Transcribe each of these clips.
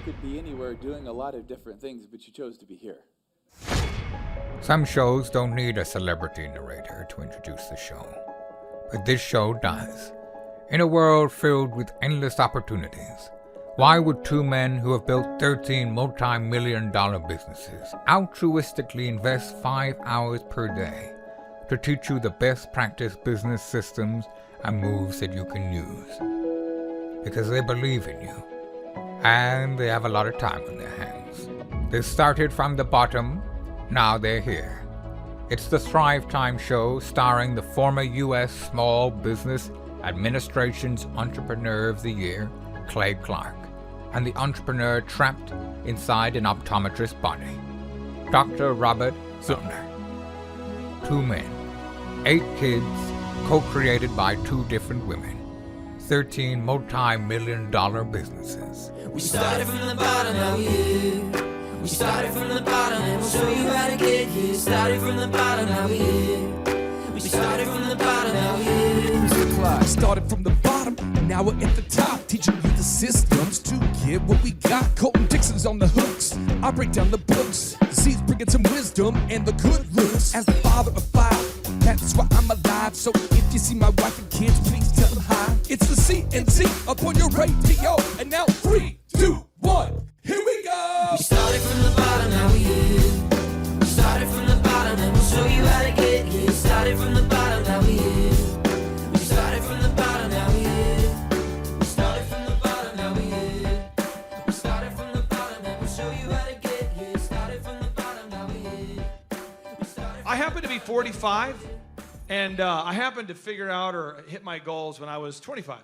could be anywhere doing a lot of different things, but you chose to be here. Some shows don't need a celebrity narrator to introduce the show, but this show does. In a world filled with endless opportunities, why would two men who have built 13 multi-million-dollar businesses altruistically invest 5 hours per day to teach you the best practice business systems and moves that you can use? Because they believe in you, and they have a lot of time on their hands. They started from the bottom, now they're here. It's the Thrivetime show starring the former U.S. Small Business Administration's Entrepreneur of the Year, Clay Clark, and the entrepreneur trapped inside an optometrist's body, Dr. Robert Zillner. 2 men, 8 kids, co-created by 2 different women, 13 multi-million-dollar businesses. We started from the bottom, now we're here. We started from the bottom, and we'll show you how to get here. Started from the bottom, now we're here. We started from the bottom, now we're here. Mr. Clyde started from the bottom, and now we're at the top, teaching you the systems to get what we got. Colton Dixon's on the hooks, I break down the books. The C's bringing some wisdom and the good looks. As the father of 5, that's why I'm alive. So if you see my wife and kids, please tell them hi. It's the CNC up on your radio, and now 3, 2, 1, here we go. We started from the bottom, now we're here. We started from the bottom, and we'll show you how to get here. Started from the bottom, now we're here. We started from the bottom, now we're here. We started from the bottom, now we're here. We started from the bottom, and we'll show you how to get here. Started from the bottom, now we're here. I happen to be 45, and I happened to figure out or hit my goals when I was 25.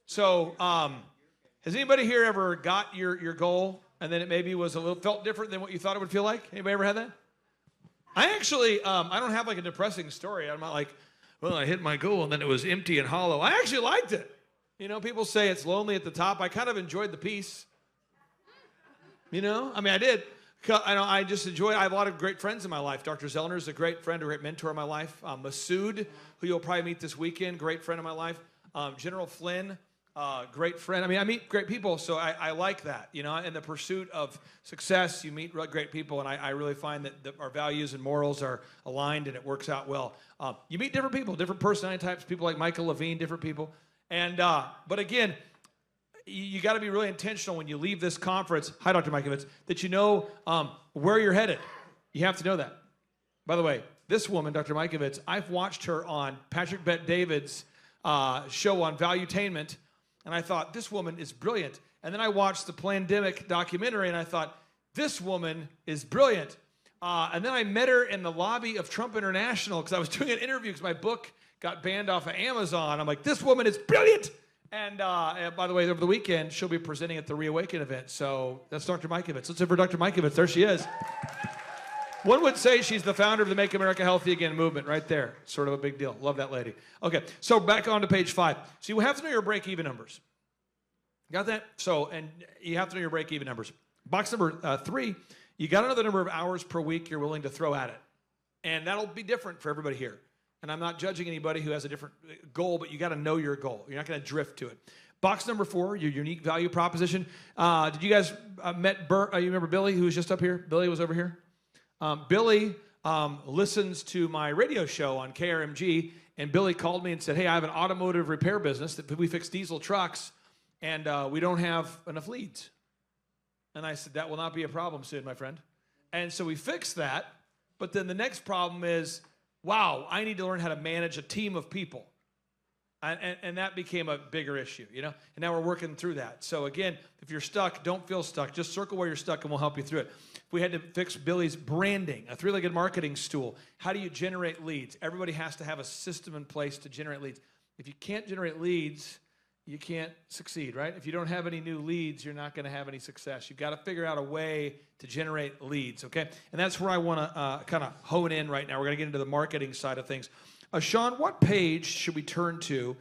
So, has anybody here ever got your goal and then it maybe was felt different than what you thought it would feel like? Anybody ever had that? I actually, I don't have like a depressing story. I'm not like, well, I hit my goal and then it was empty and hollow. I actually liked it. You know, people say it's lonely at the top. I kind of enjoyed the peace. You know, I mean, I did. I just enjoy it. I have a lot of great friends in my life. Dr. Zellner is a great friend, a great mentor in my life. Masood, who you'll probably meet this weekend, great friend of my life. General Flynn, great friend. I mean, I meet great people, so I like that. You know, in the pursuit of success, you meet great people, and I really find that our values and morals are aligned, and it works out well. You meet different people, different personality types, people like Michael Levine, different people. And but again, you got to be really intentional when you leave this conference. Hi, Dr. Mikovits, that you know where you're headed. You have to know that. By the way, this woman, Dr. Mikovits, I've watched her on Patrick Bet-David's show on Valuetainment, and I thought, this woman is brilliant. And then I watched the Plandemic documentary, and I thought, this woman is brilliant. And then I met her in the lobby of Trump International because I was doing an interview because my book got banned off of Amazon. I'm like, this woman is brilliant. And by the way, over the weekend, she'll be presenting at the Reawaken event. So that's Dr. Mikovits. Let's have for Dr. Mikovits. There she is. One would say she's the founder of the Make America Healthy Again movement right there. Sort of a big deal. Love that lady. Okay, so back on to page 5. So you have to know your break-even numbers. Got that? So, and you have to know your break-even numbers. Box number 3, you got to know the number of hours per week you're willing to throw at it. And that'll be different for everybody here. And I'm not judging anybody who has a different goal, but you got to know your goal. You're not going to drift to it. Box number 4, your unique value proposition. Did you guys met you remember Billy, who was just up here? Billy was over here. Billy listens to my radio show on KRMG, and Billy called me and said, hey, I have an automotive repair business that we fix diesel trucks, and we don't have enough leads. And I said, that will not be a problem soon, my friend. And so we fixed that, but then the next problem is, wow, I need to learn how to manage a team of people. And that became a bigger issue, you know? And now we're working through that. So again, if you're stuck, don't feel stuck. Just circle where you're stuck and we'll help you through it. If we had to fix Billy's branding, a 3-legged marketing stool, how do you generate leads? Everybody has to have a system in place to generate leads. If you can't generate leads, you can't succeed, right? If you don't have any new leads, you're not going to have any success. You've got to figure out a way to generate leads, okay? And that's where I want to kind of hone in right now. We're going to get into the marketing side of things. Sean, what page should we turn to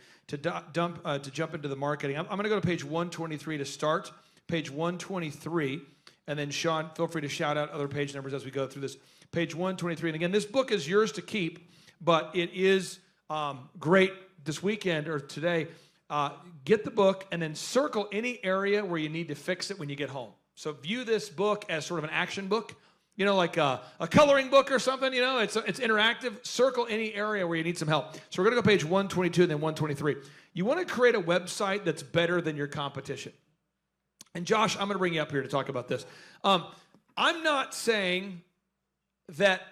jump into the marketing? I'm going to go to page 123 to start, page 123, and then Sean, feel free to shout out other page numbers as we go through this. Page 123, and again, this book is yours to keep, but it is great this weekend or today. get the book and then circle any area where you need to fix it when you get home. So view this book as sort of an action book, like a coloring book or something, it's interactive. Circle any area where you need some help. So we're going to go page 122 and then 123. You want to create a website that's better than your competition. And Josh, I'm going to bring you up here to talk about this. I'm not saying that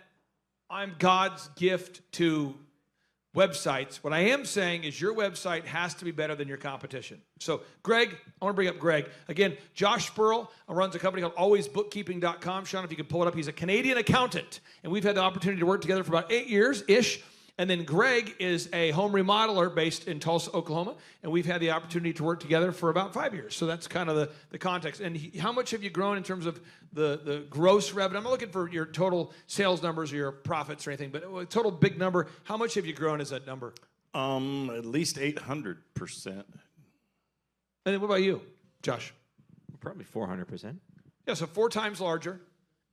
I'm God's gift to websites. What I am saying is your website has to be better than your competition. So Greg, I want to bring up Greg. Again, Josh Spurl runs a company called alwaysbookkeeping.com. Sean, if you can pull it up, he's a Canadian accountant. And we've had the opportunity to work together for about 8 years-ish. And then Greg is a home remodeler based in Tulsa, Oklahoma. And we've had the opportunity to work together for about 5 years. So that's kind of the context. And how much have you grown in terms of the gross revenue? I'm not looking for your total sales numbers or your profits or anything, but a total big number. How much have you grown as that number? At least 800%. And then what about you, Josh? Probably 400%. Yeah, so 4 times larger,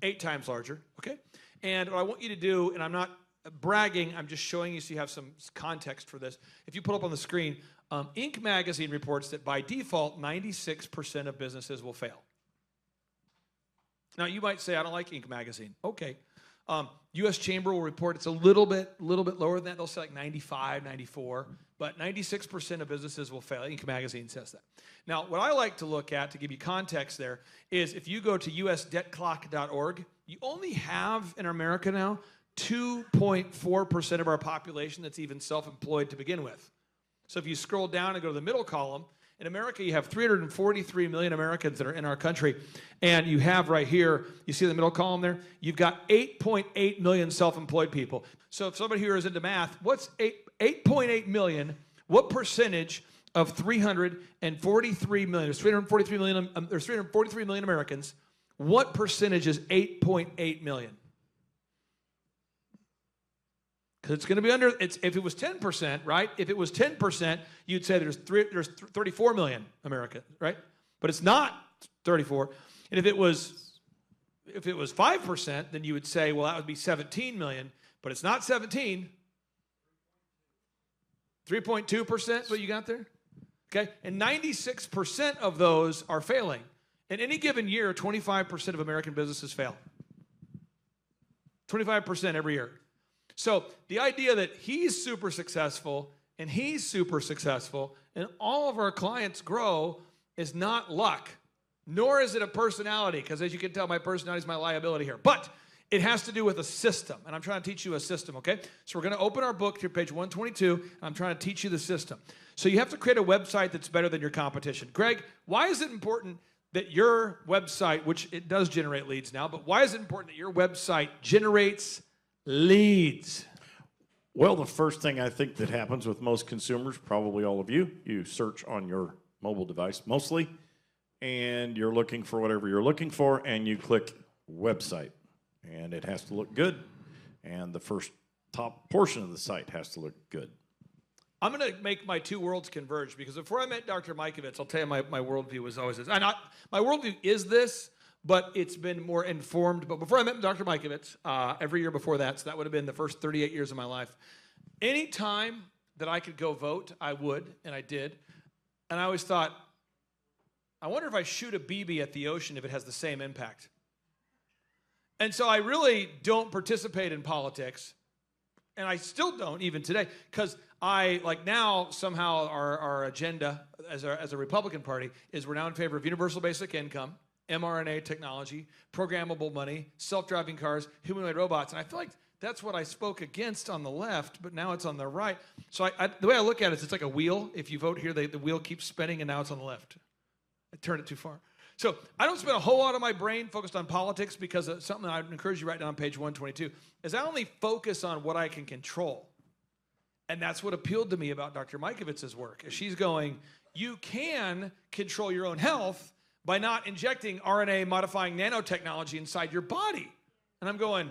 8 times larger, okay? And what I want you to do, and I'm not bragging, I'm just showing you so you have some context for this. If you put up on the screen, Inc. magazine reports that by default, 96% of businesses will fail. Now, you might say, I don't like Inc. magazine. Okay. U.S. Chamber will report it's a little bit lower than that. They'll say like 95, 94. But 96% of businesses will fail. Inc. magazine says that. Now, what I like to look at, to give you context there, is if you go to usdebtclock.org, you only have in America now 2.4% of our population that's even self-employed to begin with. So if you scroll down and go to the middle column, in America you have 343 million Americans that are in our country. And you have right here, you see the middle column there? You've got 8.8 million self-employed people. So if somebody here is into math, what's 8.8 million? What percentage of 343 million? There's 343 million Americans. What percentage is 8.8 million? Because it's going to be under, if it was 10%, right? If it was 10%, you'd say there's 34 million Americans, right? But it's not 34. And if it was 5%, then you would say, well, that would be 17 million. But it's not 17. 3.2% what you got there? Okay? And 96% of those are failing. In any given year, 25% of American businesses fail. 25% every year. So the idea that he's super successful and he's super successful and all of our clients grow is not luck, nor is it a personality, because as you can tell, my personality is my liability here. But it has to do with a system, and I'm trying to teach you a system, okay? So we're going to open our book to page 122, and I'm trying to teach you the system. So you have to create a website that's better than your competition. Greg, why is it important that your website, which it does generate leads now, but why is it important that your website generates leads? Well, the first thing I think that happens with most consumers, probably all of you search on your mobile device mostly, and you're looking for whatever you're looking for, and you click website. And it has to look good, and the first top portion of the site has to look good. I'm going to make my two worlds converge, because before I met Dr. Mikovits, I'll tell you my worldview was always this. My worldview is this, but it's been more informed. But before I met Dr. Mikovits, every year before that, so that would have been the first 38 years of my life, any time that I could go vote, I would, and I did. And I always thought, I wonder if I shoot a BB at the ocean if it has the same impact. And so I really don't participate in politics, and I still don't even today, because now somehow our agenda as a Republican Party is we're now in favor of universal basic income, mRNA technology, programmable money, self-driving cars, humanoid robots, and I feel like that's what I spoke against on the left, but now it's on the right. So the way I look at it is it's like a wheel. If you vote here, the wheel keeps spinning, and now it's on the left. I turned it too far. So I don't spend a whole lot of my brain focused on politics, because something I would encourage you to write down on page 122 is I only focus on what I can control. And that's what appealed to me about Dr. Mikovits' work. She's going, you can control your own health by not injecting RNA modifying nanotechnology inside your body. And I'm going,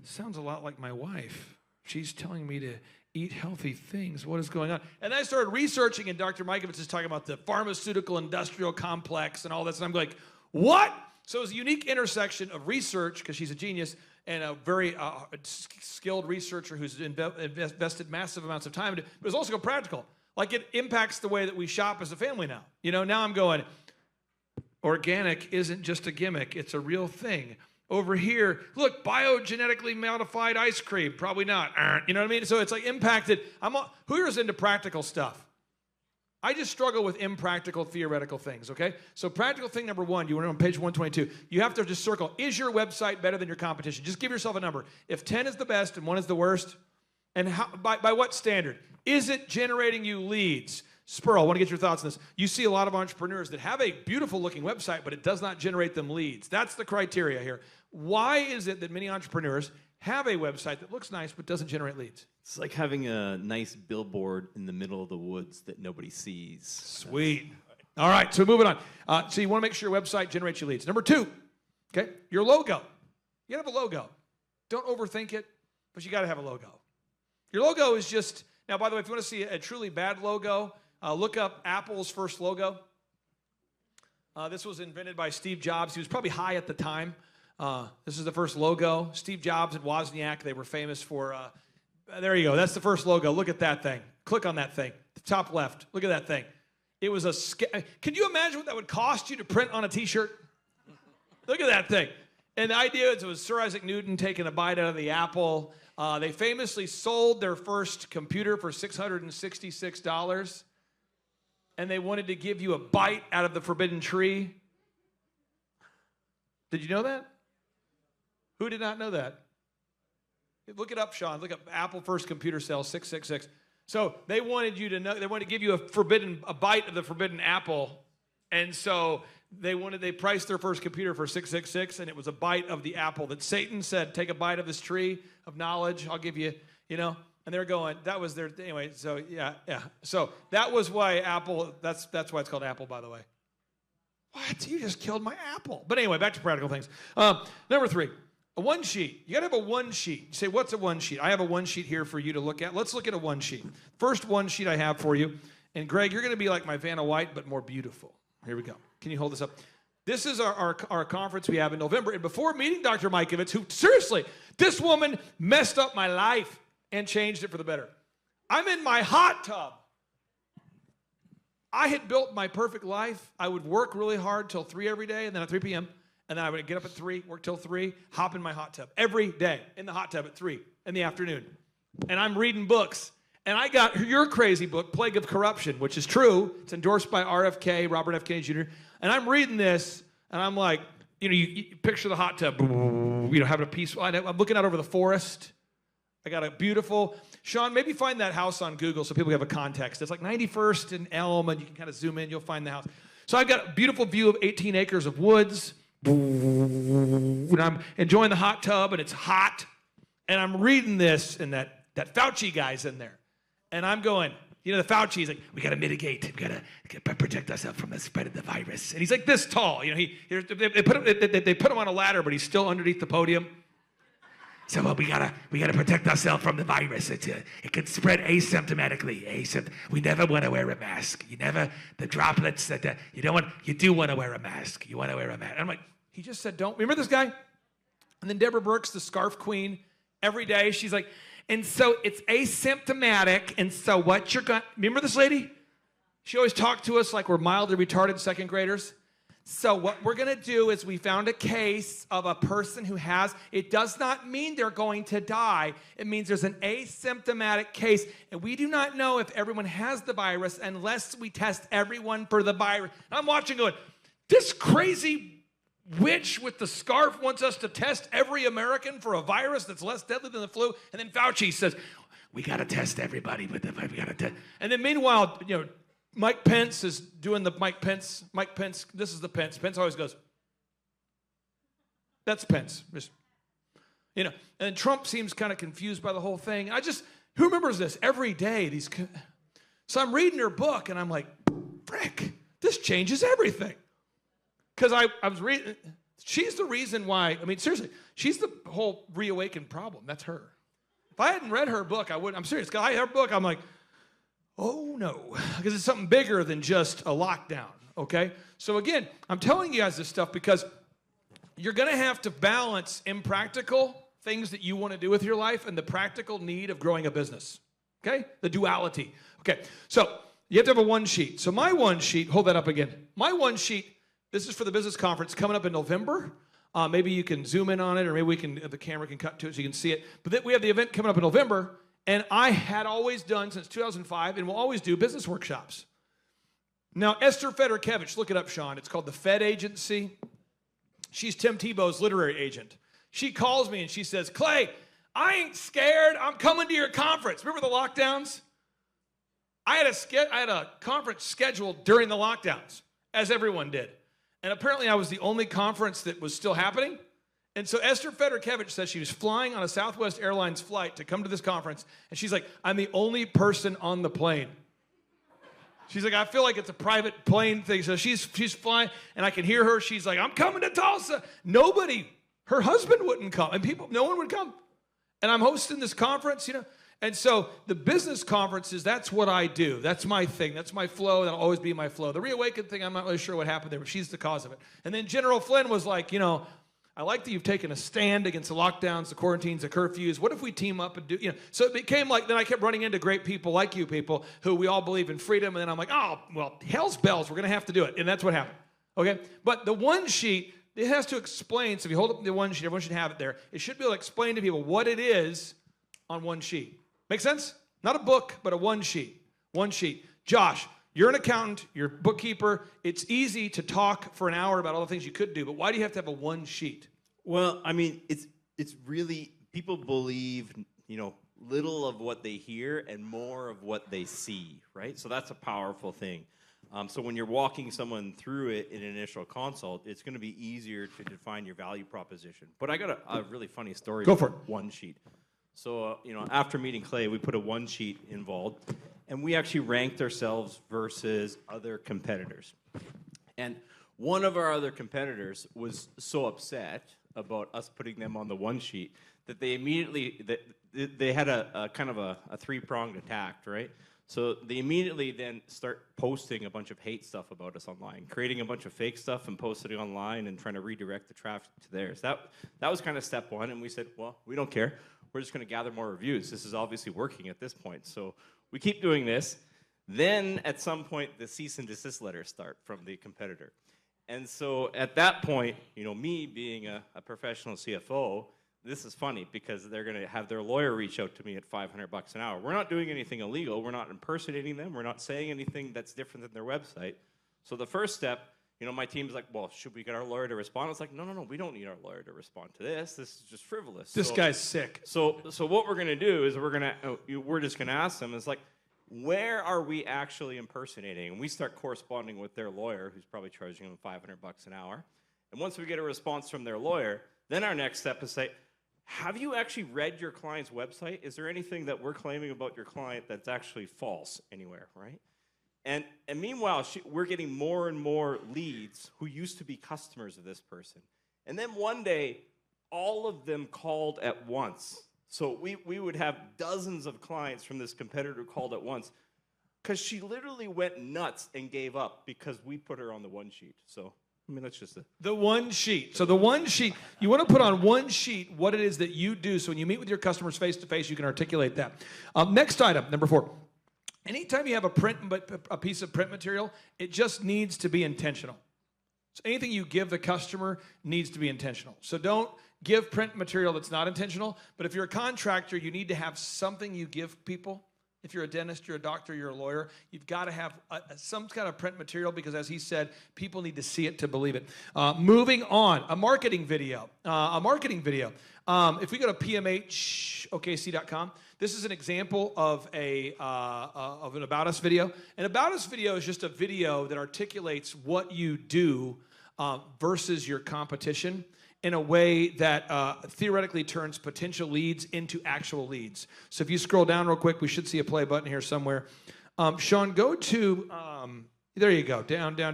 sounds a lot like my wife. She's telling me to eat healthy things. What is going on? And then I started researching, and Dr. Mikovits is talking about the pharmaceutical industrial complex and all this. And I'm like, what? So it was a unique intersection of research, because she's a genius, and a very skilled researcher who's invested massive amounts of time. But it's also practical. Like it impacts the way that we shop as a family now. You know, now I'm going, organic isn't just a gimmick, it's a real thing. Over here, look, biogenetically modified ice cream, probably not. You know what I mean? So it's like impacted. Who here is into practical stuff? I just struggle with impractical, theoretical things, okay? So practical thing number one, you want to on page 122, you have to just circle, is your website better than your competition? Just give yourself a number. If 10 is the best and 1 is the worst, and how, by what standard? Is it generating you leads? Spurl, I want to get your thoughts on this. You see a lot of entrepreneurs that have a beautiful looking website, but it does not generate them leads. That's the criteria here. Why is it that many entrepreneurs have a website that looks nice but doesn't generate leads? It's like having a nice billboard in the middle of the woods that nobody sees. Sweet. All right, so moving on. So you want to make sure your website generates you leads. Number 2, okay, your logo. You got to have a logo. Don't overthink it, but you got to have a logo. Your logo is just, now by the way, if you want to see a truly bad logo, look up Apple's first logo. This was invented by Steve Jobs. He was probably high at the time. This is the first logo. Steve Jobs and Wozniak, they were famous for, there you go. That's the first logo. Look at that thing. Click on that thing. The top left. Look at that thing. It was can you imagine what that would cost you to print on a t-shirt? Look at that thing. And the idea is it was Sir Isaac Newton taking a bite out of the apple. They famously sold their first computer for $666. And they wanted to give you a bite out of the forbidden tree. Did you know that? Who did not know that? Look it up, Sean. Look up Apple first computer sales, 666. So they wanted you to know, they wanted to give you a bite of the forbidden apple. And so they priced their first computer for 666, and it was a bite of the apple that Satan said, take a bite of this tree of knowledge, I'll give you, you know. And they're going, that was their, anyway, so yeah. So that was why Apple, that's why it's called Apple, by the way. What? You just killed my apple. But anyway, back to practical things. Number 3, a one sheet. You got to have a one sheet. You say, what's a one sheet? I have a one sheet here for you to look at. Let's look at a one sheet. First one sheet I have for you. And Greg, you're going to be like my Vanna White, but more beautiful. Here we go. Can you hold this up? This is our conference we have in November. And before meeting Dr. Mikovits, who, seriously, this woman messed up my life and changed it for the better. I'm in my hot tub. I had built my perfect life. I would work really hard till 3 every day, and then at 3 p.m., and then I would get up at 3, work till 3, hop in my hot tub. Every day in the hot tub at 3 in the afternoon. And I'm reading books. And I got your crazy book, Plague of Corruption, which is true. It's endorsed by RFK, Robert F. Kennedy Jr. And I'm reading this, and I'm like, you picture the hot tub, having a peaceful, I'm looking out over the forest. I got a beautiful, Sean, maybe find that house on Google so people have a context. It's like 91st and Elm, and you can kind of zoom in, you'll find the house. So I've got a beautiful view of 18 acres of woods. And I'm enjoying the hot tub, and it's hot. And I'm reading this, and that Fauci guy's in there. And I'm going, the Fauci's like, we got to mitigate. We got to protect ourselves from the spread of the virus. And he's like this tall. They put him on a ladder, but he's still underneath the podium. So we gotta protect ourselves from the virus. It can spread asymptomatically. We never want to wear a mask. The droplets you do want to wear a mask. You want to wear a mask. And I'm like, he just said don't. Remember this guy? And then Deborah Burks, the scarf queen, every day she's like, and so it's asymptomatic. And so what you're going, remember this lady? She always talked to us like we're mildly retarded second graders. So what we're going to do is we found a case of a person who has, it does not mean they're going to die. It means there's an asymptomatic case. And we do not know if everyone has the virus unless we test everyone for the virus. I'm watching going, this crazy witch with the scarf wants us to test every American for a virus that's less deadly than the flu. And then Fauci says, we got to test everybody with the virus. We got to test. And then meanwhile, Mike Pence is doing the Mike Pence, this is the Pence. Pence always goes, that's Pence. And Trump seems kind of confused by the whole thing. Who remembers this? Every day, so I'm reading her book, and I'm like, frick, this changes everything. Because I was reading, she's the reason why, seriously, she's the whole reawakened problem. That's her. If I hadn't read her book, I wouldn't, I'm serious. Because I had her book, I'm like, oh no, because it's something bigger than just a lockdown, okay? So again, I'm telling you guys this stuff because you're gonna have to balance impractical things that you wanna do with your life and the practical need of growing a business, okay? The duality. Okay, so You have to have a one sheet. So my one sheet, hold that up again. My one sheet, this is for the business conference coming up in November. Maybe you can zoom in on it, or maybe the camera can cut to it so you can see it. But then we have the event coming up in November, and I had always done since 2005, and will always do business workshops. Now, Esther Federkevich, look it up, Sean. It's called the Fed Agency. She's Tim Tebow's literary agent. She calls me and she says, Clay, I ain't scared. I'm coming to your conference. Remember the lockdowns? I had a conference scheduled during the lockdowns, as everyone did. And apparently I was the only conference that was still happening. And so Esther Federkevich says she was flying on a Southwest Airlines flight to come to this conference. And she's like, I'm the only person on the plane. She's like, I feel like it's a private plane thing. So she's flying, and I can hear her. She's like, I'm coming to Tulsa. Her husband wouldn't come, and no one would come. And I'm hosting this conference, you know. And so the business conferences, that's what I do. That's my thing. That's my flow. That'll always be my flow. The Reawaken thing, I'm not really sure what happened there, but she's the cause of it. And then General Flynn was like, you know, I like that you've taken a stand against the lockdowns, the quarantines, the curfews. What if we team up and do, you know? So it became like, then I kept running into great people like you people who we all believe in freedom. And then I'm like, oh, well, hell's bells, we're going to have to do it. And that's what happened. Okay? But the one sheet, it has to explain. So if you hold up the one sheet, everyone should have it there. It should be able to explain to people what it is on one sheet. Make sense? Not a book, but a one sheet. One sheet. Josh, you're an accountant, you're a bookkeeper. It's easy to talk for an hour about all the things you could do, but why do you have to have a one sheet? Well, I mean, it's really, people believe, you know, little of what they hear and more of what they see, right? So that's a powerful thing. So when you're walking someone through it in an initial consult, it's going to be easier to define your value proposition. But I got a really funny story. Go for it. One sheet. So, you know, after meeting Clay, we put a one sheet involved, and we actually ranked ourselves versus other competitors. And one of our other competitors was so upset about us putting them on the one sheet that they immediately, they had a kind of a three-pronged attack, right? So they immediately then start posting a bunch of hate stuff about us online, creating a bunch of fake stuff and posting it online and trying to redirect the traffic to theirs. That was kind of step one, and we said, well, we don't care. We're just going to gather more reviews. This is obviously working at this point. So we keep doing this. Then at some point, the cease and desist letters start from the competitor. And so at that point, you know, me being a professional CFO, this is funny because they're going to have their lawyer reach out to me at $500 an hour. We're not doing anything illegal. We're not impersonating them. We're not saying anything that's different than their website. So the first step, you know, my team's like, well, should we get our lawyer to respond? It's like, no, we don't need our lawyer to respond to this. This is just frivolous. This guy's sick. So what we're going to do is we're just going to ask them, it's like, where are we actually impersonating? And we start corresponding with their lawyer, who's probably charging them $500 an hour. And once we get a response from their lawyer, then our next step is say, have you actually read your client's website? Is there anything that we're claiming about your client that's actually false anywhere, right? And meanwhile, we're getting more and more leads who used to be customers of this person. And then one day, all of them called at once. So we would have dozens of clients from this competitor called at once because she literally went nuts and gave up because we put her on the one sheet. So, I mean, that's just the one sheet. So the one sheet, you want to put on one sheet what it is that you do. So when you meet with your customers face to face, you can articulate that. Next item, number 4. Anytime you have a piece of print material, it just needs to be intentional. So anything you give the customer needs to be intentional. So don't give print material that's not intentional. But if you're a contractor, you need to have something you give people. If you're a dentist, you're a doctor, you're a lawyer, you've got to have some kind of print material because, as he said, people need to see it to believe it. Moving on, a marketing video. If we go to pmhokc.com, this is an example of an About Us video. An About Us video is just a video that articulates what you do versus your competition in a way that theoretically turns potential leads into actual leads. So if you scroll down real quick, we should see a play button here somewhere. Sean, go to, there you go, down. There,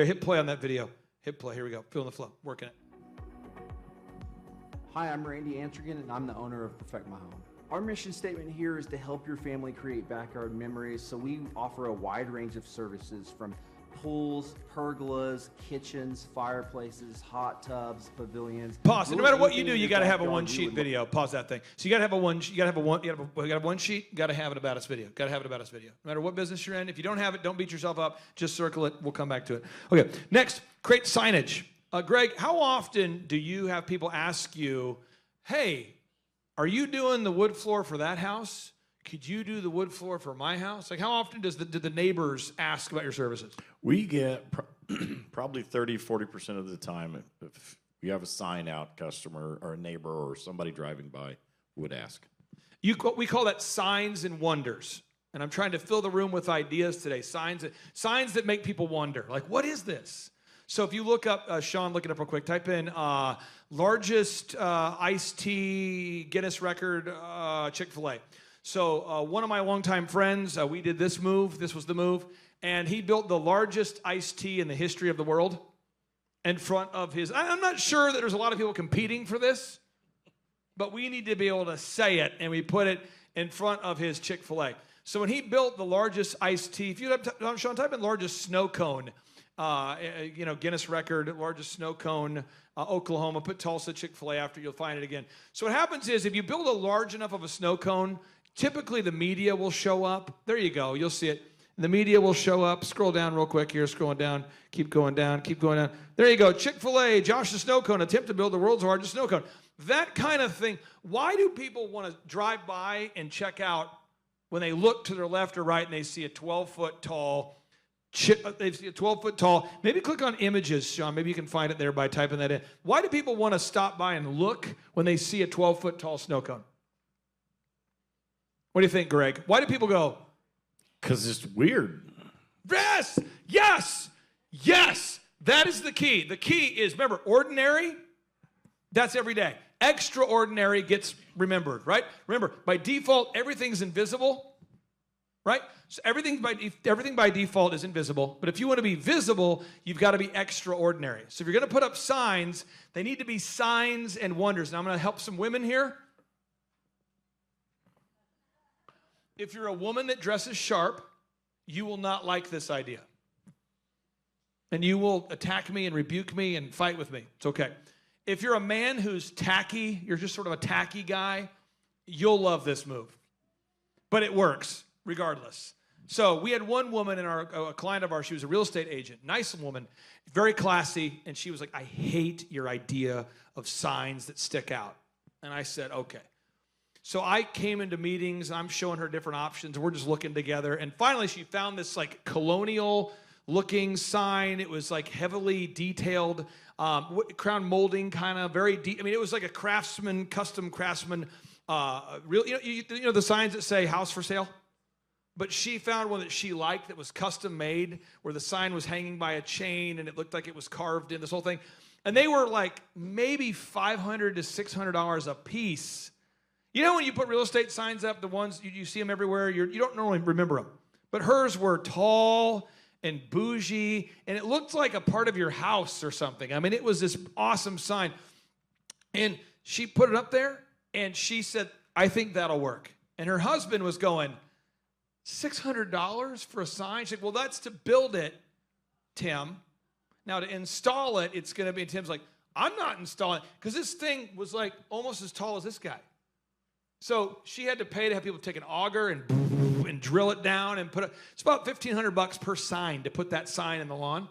hit play on that video. Hit play, here we go, feeling the flow, working it. Hi, I'm Randy Antrigan, and I'm the owner of Perfect My Home. Our mission statement here is to help your family create backyard memories, so we offer a wide range of services from pools, pergolas, kitchens, fireplaces, hot tubs, pavilions. Pause. No Really matter what you anything do, in you your got to have a backyard one we sheet would video. Pause that thing. So you got to have a one. You got to have a one. You got to have one sheet. Got to have it about us video. Got to have it about us video. No matter what business you're in, if you don't have it, don't beat yourself up. Just circle it. We'll come back to it. Okay. Next, create signage. Greg, how often do you have people ask you, "Hey, are you doing the wood floor for that house? Could you do the wood floor for my house?" Like, how often do the neighbors ask about your services? We get probably 30-40% of the time, if you have a sign out customer or a neighbor or somebody driving by would ask. We call that signs and wonders. And I'm trying to fill the room with ideas today. Signs that make people wonder. Like, what is this? So if you look up, Sean, look it up real quick. Type in largest iced tea Guinness record Chick-fil-A. So one of my longtime friends, we did this move. This was the move. And he built the largest iced tea in the history of the world in front of his... I'm not sure that there's a lot of people competing for this, but we need to be able to say it, and we put it in front of his Chick-fil-A. So when he built the largest iced tea, if you have, Sean, type in largest snow cone, Guinness record, largest snow cone, Oklahoma, put Tulsa Chick-fil-A after, you'll find it again. So what happens is if you build a large enough of a snow cone, typically the media will show up. There you go, you'll see it. The media will show up. Scroll down real quick here, scrolling down, keep going down, keep going down. There you go, Chick-fil-A, Josh the Snow Cone, attempt to build the world's largest snow cone. That kind of thing. Why do people want to drive by and check out when they look to their left or right and they see a 12-foot tall, they see a 12-foot tall, maybe click on images, Sean, maybe you can find it there by typing that in. Why do people want to stop by and look when they see a 12-foot tall snow cone? What do you think, Greg? Why do people go? Because it's weird. Yes, yes, yes. That is the key. The key is, remember, ordinary, that's every day. Extraordinary gets remembered, right? Remember, by default, everything's invisible, right? So everything by default is invisible. But if you want to be visible, you've got to be extraordinary. So if you're going to put up signs, they need to be signs and wonders. Now I'm going to help some women here. If you're a woman that dresses sharp, you will not like this idea. And you will attack me and rebuke me and fight with me. It's okay. If you're a man who's tacky, you're just sort of a tacky guy, you'll love this move. But it works regardless. So we had one woman in a client of ours, she was a real estate agent, nice woman, very classy, and she was like, "I hate your idea of signs that stick out." And I said, okay. So I came into meetings, I'm showing her different options, we're just looking together, and finally she found this like colonial looking sign. It was like heavily detailed, crown molding kind of, very deep. I mean, it was like a craftsman, custom craftsman, you know the signs that say house for sale? But she found one that she liked that was custom made, where the sign was hanging by a chain and it looked like it was carved in, this whole thing. And they were like maybe $500 to $600 a piece. You know when you put real estate signs up, the ones, you see them everywhere, you don't normally remember them. But hers were tall and bougie, and it looked like a part of your house or something. I mean, it was this awesome sign. And she put it up there, and she said, "I think that'll work." And her husband was going, $600 for a sign? She said, "Well, that's to build it, Tim. Now to install it, it's going to be," and Tim's like, "I'm not installing it," because this thing was like almost as tall as this guy. So she had to pay to have people take an auger and drill it down and put it. It's about $1,500 per sign to put that sign in the lawn.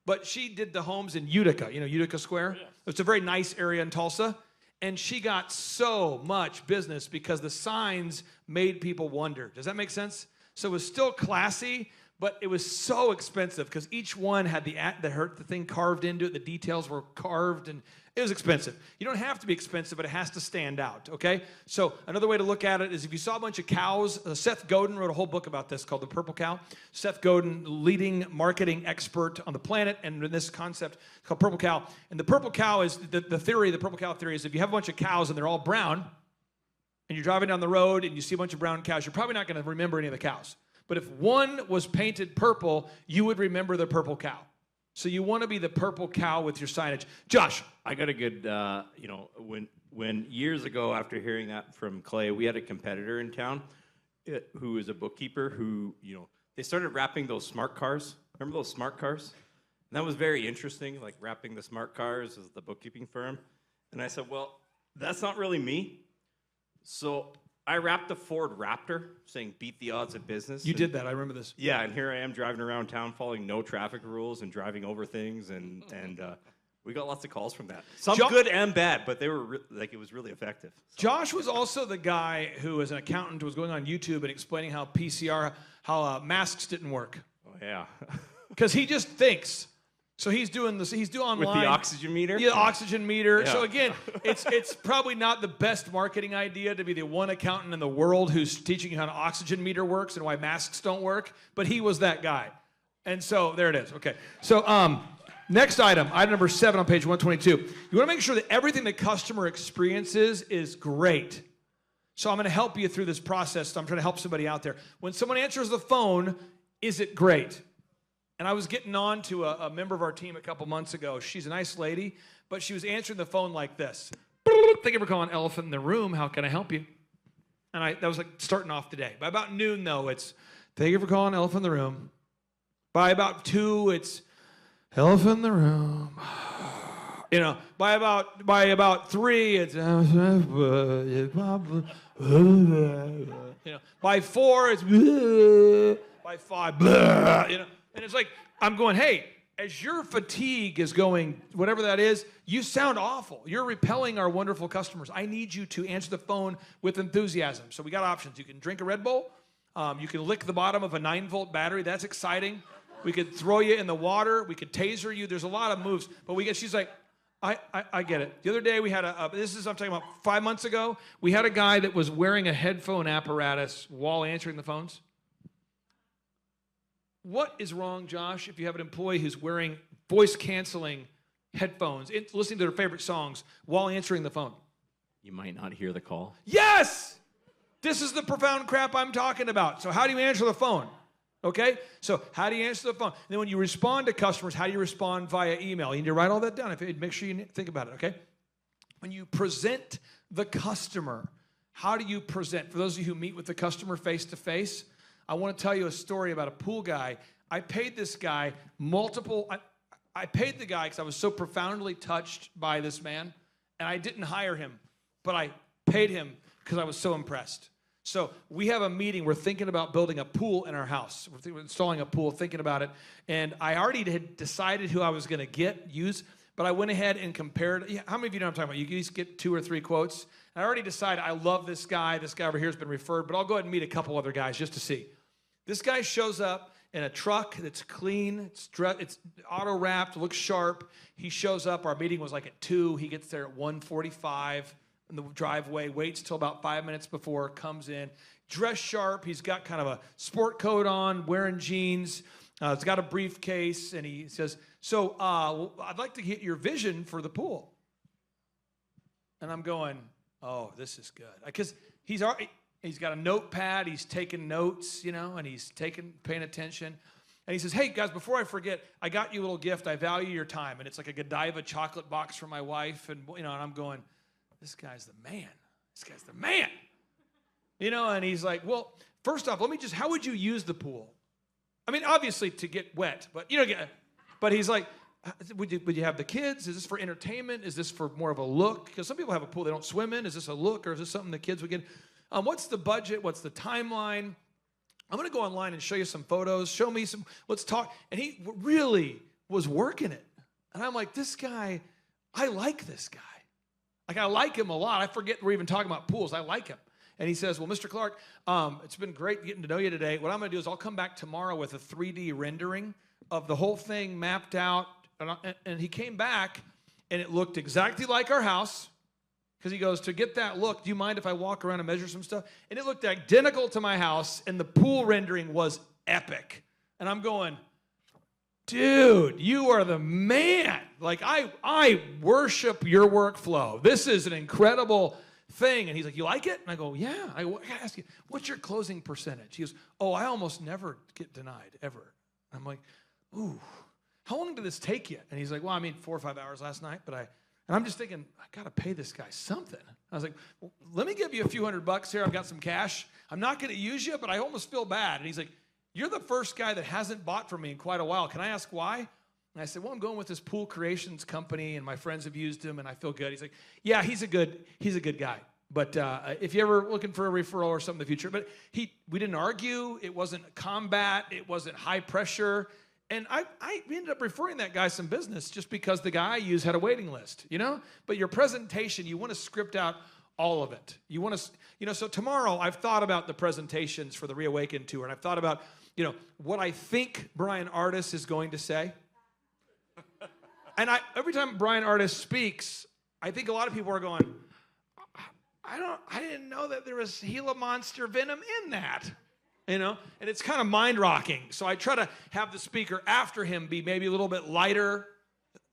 But she did the homes in Utica, Utica Square. Yeah. It's a very nice area in Tulsa. And she got so much business because the signs made people wonder. Does that make sense? So it was still classy, but it was so expensive because each one had the thing carved into it. The details were carved, and it was expensive. You don't have to be expensive, but it has to stand out, okay? So another way to look at it is if you saw a bunch of cows, Seth Godin wrote a whole book about this called The Purple Cow. Seth Godin, leading marketing expert on the planet, and in this concept called Purple Cow. And the purple cow is, the purple cow theory is if you have a bunch of cows and they're all brown, and you're driving down the road and you see a bunch of brown cows, you're probably not going to remember any of the cows. But if one was painted purple, you would remember the purple cow. So you want to be the purple cow with your signage. Josh. I got a good, when years ago after hearing that from Clay, we had a competitor in town who was a bookkeeper who, they started wrapping those smart cars Remember those smart cars? And that was very interesting, like wrapping the smart cars as the bookkeeping firm. And I said, well, that's not really me. So I wrapped a Ford Raptor saying, beat the odds of business. You did that. I remember this. Yeah, and here I am driving around town following no traffic rules and driving over things. And we got lots of calls from that. Some good and bad, but they were it was really effective. So. Josh was also the guy who, as an accountant, was going on YouTube and explaining how masks didn't work. Oh, yeah. Because he just thinks. So he's doing this. He's doing online with the oxygen meter. Yeah, oxygen meter. Yeah. So again, it's probably not the best marketing idea to be the one accountant in the world who's teaching you how an oxygen meter works and why masks don't work. But he was that guy, and so there it is. Okay. So next item number 7 on page 122. You want to make sure that everything the customer experiences is great. So I'm going to help you through this process. So I'm trying to help somebody out there. When someone answers the phone, is it great? And I was getting on to a member of our team a couple months ago. She's a nice lady, but she was answering the phone like this. Thank you for calling Elephant in the Room. How can I help you? And that was like starting off the day. By about noon, though, it's thank you for calling Elephant in the Room. By about 2, it's Elephant in the Room. You know, by about 3, it's you know, by 4, it's by 5, you know. And it's like, I'm going, hey, as your fatigue is going, whatever that is, you sound awful. You're repelling our wonderful customers. I need you to answer the phone with enthusiasm. So we got options. You can drink a Red Bull. You can lick the bottom of a 9-volt battery. That's exciting. We could throw you in the water. We could taser you. There's a lot of moves. But she's like, I get it. The other day we had I'm talking about 5 months ago. We had a guy that was wearing a headphone apparatus while answering the phones. What is wrong, Josh, if you have an employee who's wearing voice-canceling headphones, listening to their favorite songs while answering the phone? You might not hear the call. Yes! This is the profound crap I'm talking about. So how do you answer the phone? Okay? So how do you answer the phone? And then when you respond to customers, how do you respond via email? You need to write all that down. Make sure you think about it, okay? When you present the customer, how do you present? For those of you who meet with the customer face-to-face, I want to tell you a story about a pool guy. I paid this guy I paid the guy because I was so profoundly touched by this man, and I didn't hire him, but I paid him because I was so impressed. So we have a meeting. We're thinking about building a pool in our house. We're installing a pool, thinking about it, and I already had decided who I was going to use, but I went ahead and compared. How many of you know what I'm talking about? You can just get 2 or 3 quotes. And I already decided I love this guy. This guy over here has been referred, but I'll go ahead and meet a couple other guys just to see. This guy shows up in a truck that's clean, it's auto-wrapped, looks sharp. He shows up. Our meeting was like at 2. He gets there at 1:45 in the driveway, waits till about 5 minutes before, comes in. Dressed sharp. He's got kind of a sport coat on, wearing jeans. He's got a briefcase, and he says, so I'd like to get your vision for the pool. And I'm going, oh, this is good. Because he's got a notepad, he's taking notes, you know, and he's paying attention. And he says, hey, guys, before I forget, I got you a little gift. I value your time. And it's like a Godiva chocolate box for my wife. And, you know, and I'm going, this guy's the man. This guy's the man. You know, and he's like, well, first off, how would you use the pool? I mean, obviously to get wet, but, you know, but he's like, would you have the kids? Is this for entertainment? Is this for more of a look? Because some people have a pool they don't swim in. Is this a look, or is this something the kids would get? What's the budget? What's the timeline? I'm going to go online and show you some photos. Show me some. Let's talk. And he really was working it. And I'm like, this guy, I like this guy. Like, I like him a lot. I forget we're even talking about pools. I like him. And he says, well, Mr. Clark, it's been great getting to know you today. What I'm going to do is I'll come back tomorrow with a 3D rendering of the whole thing mapped out. And he came back, and it looked exactly like our house. Because he goes, to get that look, do you mind if I walk around and measure some stuff? And it looked identical to my house, and the pool rendering was epic. And I'm going, dude, you are the man. Like, I worship your workflow. This is an incredible thing. And he's like, you like it? And I go, yeah. I gotta ask you, what's your closing percentage? He goes, oh, I almost never get denied, ever. I'm like, ooh, how long did this take you? And he's like, well, I mean, 4 or 5 hours last night, and I'm just thinking, I got to pay this guy something. I was like, well, let me give you a few $100 here. I've got some cash. I'm not going to use you, but I almost feel bad. And he's like, you're the first guy that hasn't bought from me in quite a while. Can I ask why? And I said, well, I'm going with this pool creations company, and my friends have used him, and I feel good. He's like, yeah, he's a good guy. But if you're ever looking for a referral or something in the future, but we didn't argue. It wasn't combat. It wasn't high pressure. And I ended up referring that guy some business just because the guy I used had a waiting list, you know? But your presentation, you want to script out all of it. You want to, you know, so tomorrow I've thought about the presentations for the Reawaken Tour, and I've thought about, you know, what I think Brian Artis is going to say. And every time Brian Artis speaks, I think a lot of people are going, I didn't know that there was Gila monster venom in that, you know? And it's kind of mind-rocking. So I try to have the speaker after him be maybe a little bit lighter.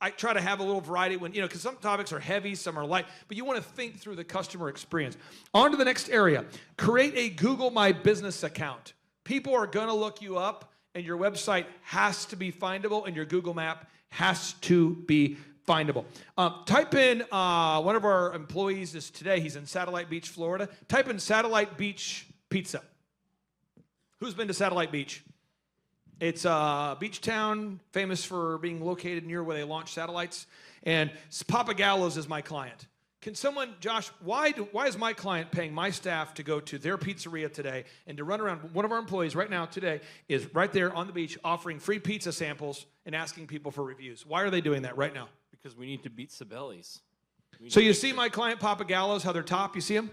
I try to have a little variety when, you know, because some topics are heavy, some are light, but you want to think through the customer experience. On to the next area. Create a Google My Business account. People are going to look you up, and your website has to be findable, and your Google map has to be findable. Type in, one of our employees is today, he's in Satellite Beach, Florida. Type in Satellite Beach Pizza. Who's been to Satellite Beach? It's a beach town, famous for being located near where they launch satellites. And Papa Gallo's is my client. Can someone, Josh, why is my client paying my staff to go to their pizzeria today and to run around? One of our employees right now today is right there on the beach offering free pizza samples and asking people for reviews. Why are they doing that right now? Because we need to beat Sabelli's. So you see my client, Papa Gallo's, how they're top, you see them?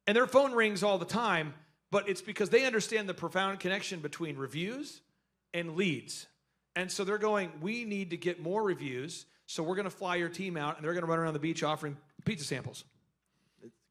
And their phone rings all the time, but it's because they understand the profound connection between reviews and leads. And so they're going, we need to get more reviews, so we're going to fly your team out, and they're going to run around the beach offering pizza samples.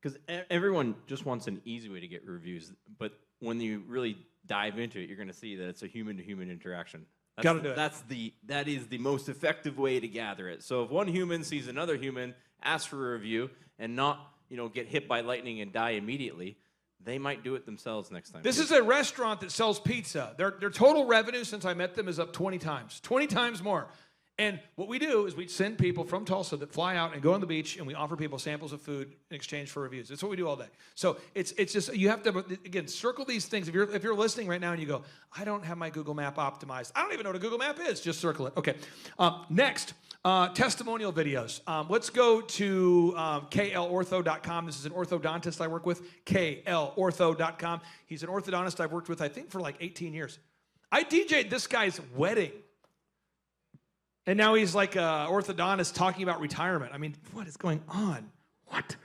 Because everyone just wants an easy way to get reviews, but when you really dive into it, you're going to see that it's a human-to-human interaction. Got to do it. That is the most effective way to gather it. So if one human sees another human ask for a review and not, you know, get hit by lightning and die immediately, they might do it themselves next time. This is a restaurant that sells pizza. Their total revenue since I met them is up 20 times. 20 times more. And what we do is we send people from Tulsa that fly out and go on the beach, and we offer people samples of food in exchange for reviews. That's what we do all day. So it's just, you have to, again, circle these things. If you're listening right now and you go, I don't have my Google Map optimized. I don't even know what a Google Map is. Just circle it. Okay. Next, testimonial videos. Let's go to klortho.com. This is an orthodontist I work with, klortho.com. He's an orthodontist I've worked with, I think, for like 18 years. I DJ'd this guy's wedding. And now he's like an orthodontist talking about retirement. I mean, what is going on? What?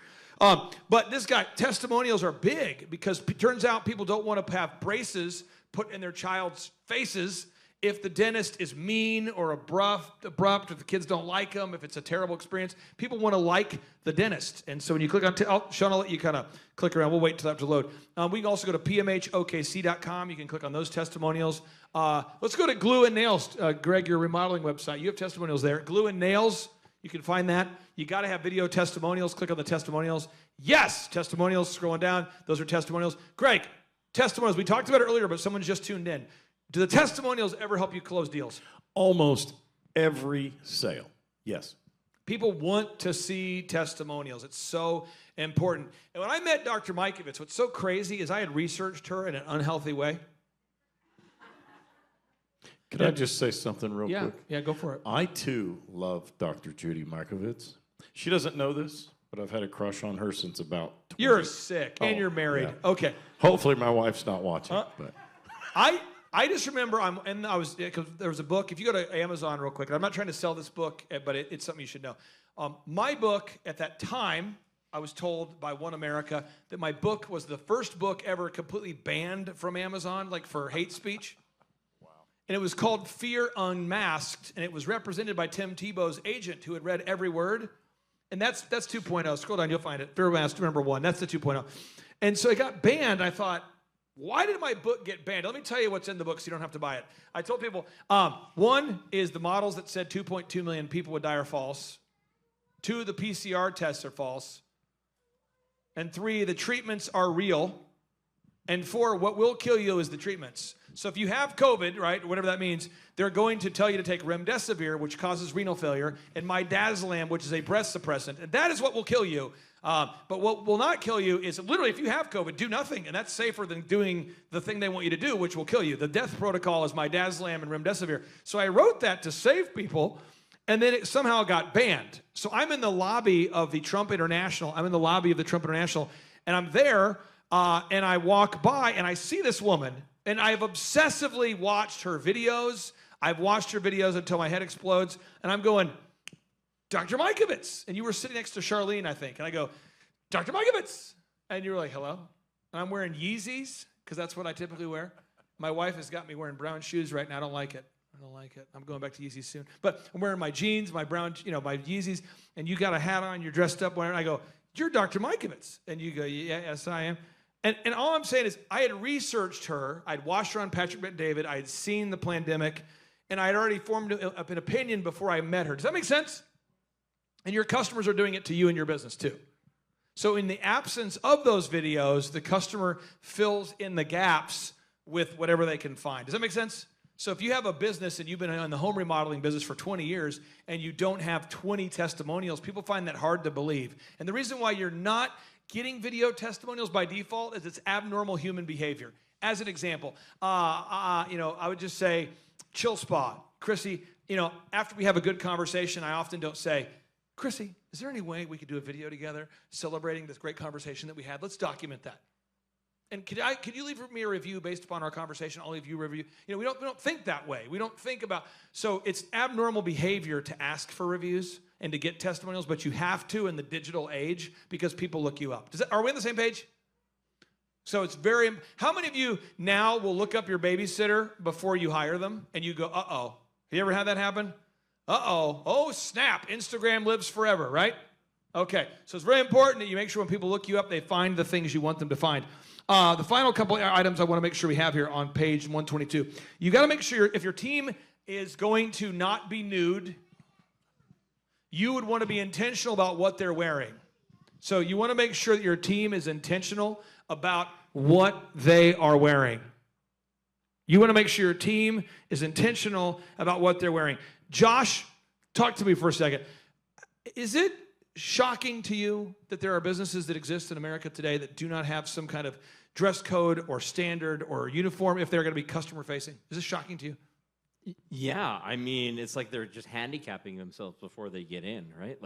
But this guy, testimonials are big because it turns out people don't want to have braces put in their child's faces if the dentist is mean or abrupt, if the kids don't like him, if it's a terrible experience. People want to like the dentist. And so when you click on, Sean, I'll let you kind of click around. We'll wait until that to load. We can also go to pmhokc.com. You can click on those testimonials. Let's go to Glue and Nails. Greg, your remodeling website. You have testimonials there. Glue and Nails, you can find that. You got to have video testimonials. Click on the testimonials. Yes, testimonials, scrolling down. Those are testimonials. Greg, testimonials. We talked about it earlier, but someone's just tuned in. Do the testimonials ever help you close deals? Almost every sale, yes. People want to see testimonials. It's so important. And when I met Dr. Mikovits, what's so crazy is I had researched her in an unhealthy way. Could I just say something real quick? Yeah, go for it. I, too, love Dr. Judy Mikovits. She doesn't know this, but I've had a crush on her since about 20. You're sick, and you're married. Yeah. Okay. Hopefully my wife's not watching. But I just remember, because there was a book. If you go to Amazon real quick, and I'm not trying to sell this book, but it's something you should know. My book, at that time, I was told by One America that my book was the first book ever completely banned from Amazon, like for hate speech. Wow. And it was called Fear Unmasked, and it was represented by Tim Tebow's agent, who had read every word. And that's 2.0. Scroll down, you'll find it. Fear Unmasked, number 1. That's the 2.0. And so it got banned. I thought, why did my book get banned? Let me tell you what's in the book so you don't have to buy it. I told people, 1 is the models that said 2.2 million people would die are false. 2, the PCR tests are false. And 3, the treatments are real. And 4, what will kill you is the treatments. So if you have COVID, right, whatever that means, they're going to tell you to take remdesivir, which causes renal failure, and midazolam, which is a breast suppressant. And that is what will kill you. But what will not kill you is literally if you have COVID, do nothing. And that's safer than doing the thing they want you to do, which will kill you. The death protocol is midazolam and remdesivir. So I wrote that to save people, and then it somehow got banned. So I'm in the lobby of the Trump International. And I'm there, and I walk by, and I see this woman, and I've obsessively watched her videos. I've watched her videos until my head explodes, and I'm going, Dr. Mikovits. And you were sitting next to Charlene, I think. And I go, Dr. Mikovits. And you were like, hello? And I'm wearing Yeezys, because that's what I typically wear. My wife has got me wearing brown shoes right now. I don't like it. I'm going back to Yeezys soon. But I'm wearing my jeans, my brown, my Yeezys, and you got a hat on, you're dressed up. And I go, you're Dr. Mikovits. And you go, yes, I am. And all I'm saying is I had researched her. I'd watched her on Patrick Bet-David. I had seen the pandemic, and I had already formed an opinion before I met her. Does that make sense? And your customers are doing it to you and your business too. So in the absence of those videos, the customer fills in the gaps with whatever they can find. Does that make sense? So if you have a business and you've been in the home remodeling business for 20 years and you don't have 20 testimonials, people find that hard to believe. And the reason why you're not getting video testimonials by default is it's abnormal human behavior. As an example, I would just say, Chill Spa. Chrissy, after we have a good conversation, I often don't say, Chrissy, is there any way we could do a video together celebrating this great conversation that we had? Let's document that. And could you leave me a review based upon our conversation? I'll leave you a review. We don't think that way. We don't think about, so it's abnormal behavior to ask for reviews and to get testimonials, but you have to in the digital age because people look you up. Are we on the same page? So it's how many of you now will look up your babysitter before you hire them and you go, uh-oh. Have you ever had that happen? Uh-oh. Oh, snap. Instagram lives forever, right? Okay. So it's very important that you make sure when people look you up, they find the things you want them to find. The final couple of items I want to make sure we have here on page 122. You got to make sure if your team is going to not be nude, you would want to be intentional about what they're wearing. So you want to make sure that your team is intentional about what they are wearing. You want to make sure your team is intentional about what they're wearing. Josh, talk to me for a second. Is it shocking to you that there are businesses that exist in America today that do not have some kind of dress code or standard or uniform if they're going to be customer facing? Is this shocking to you? Yeah, I mean, it's like they're just handicapping themselves before they get in, right?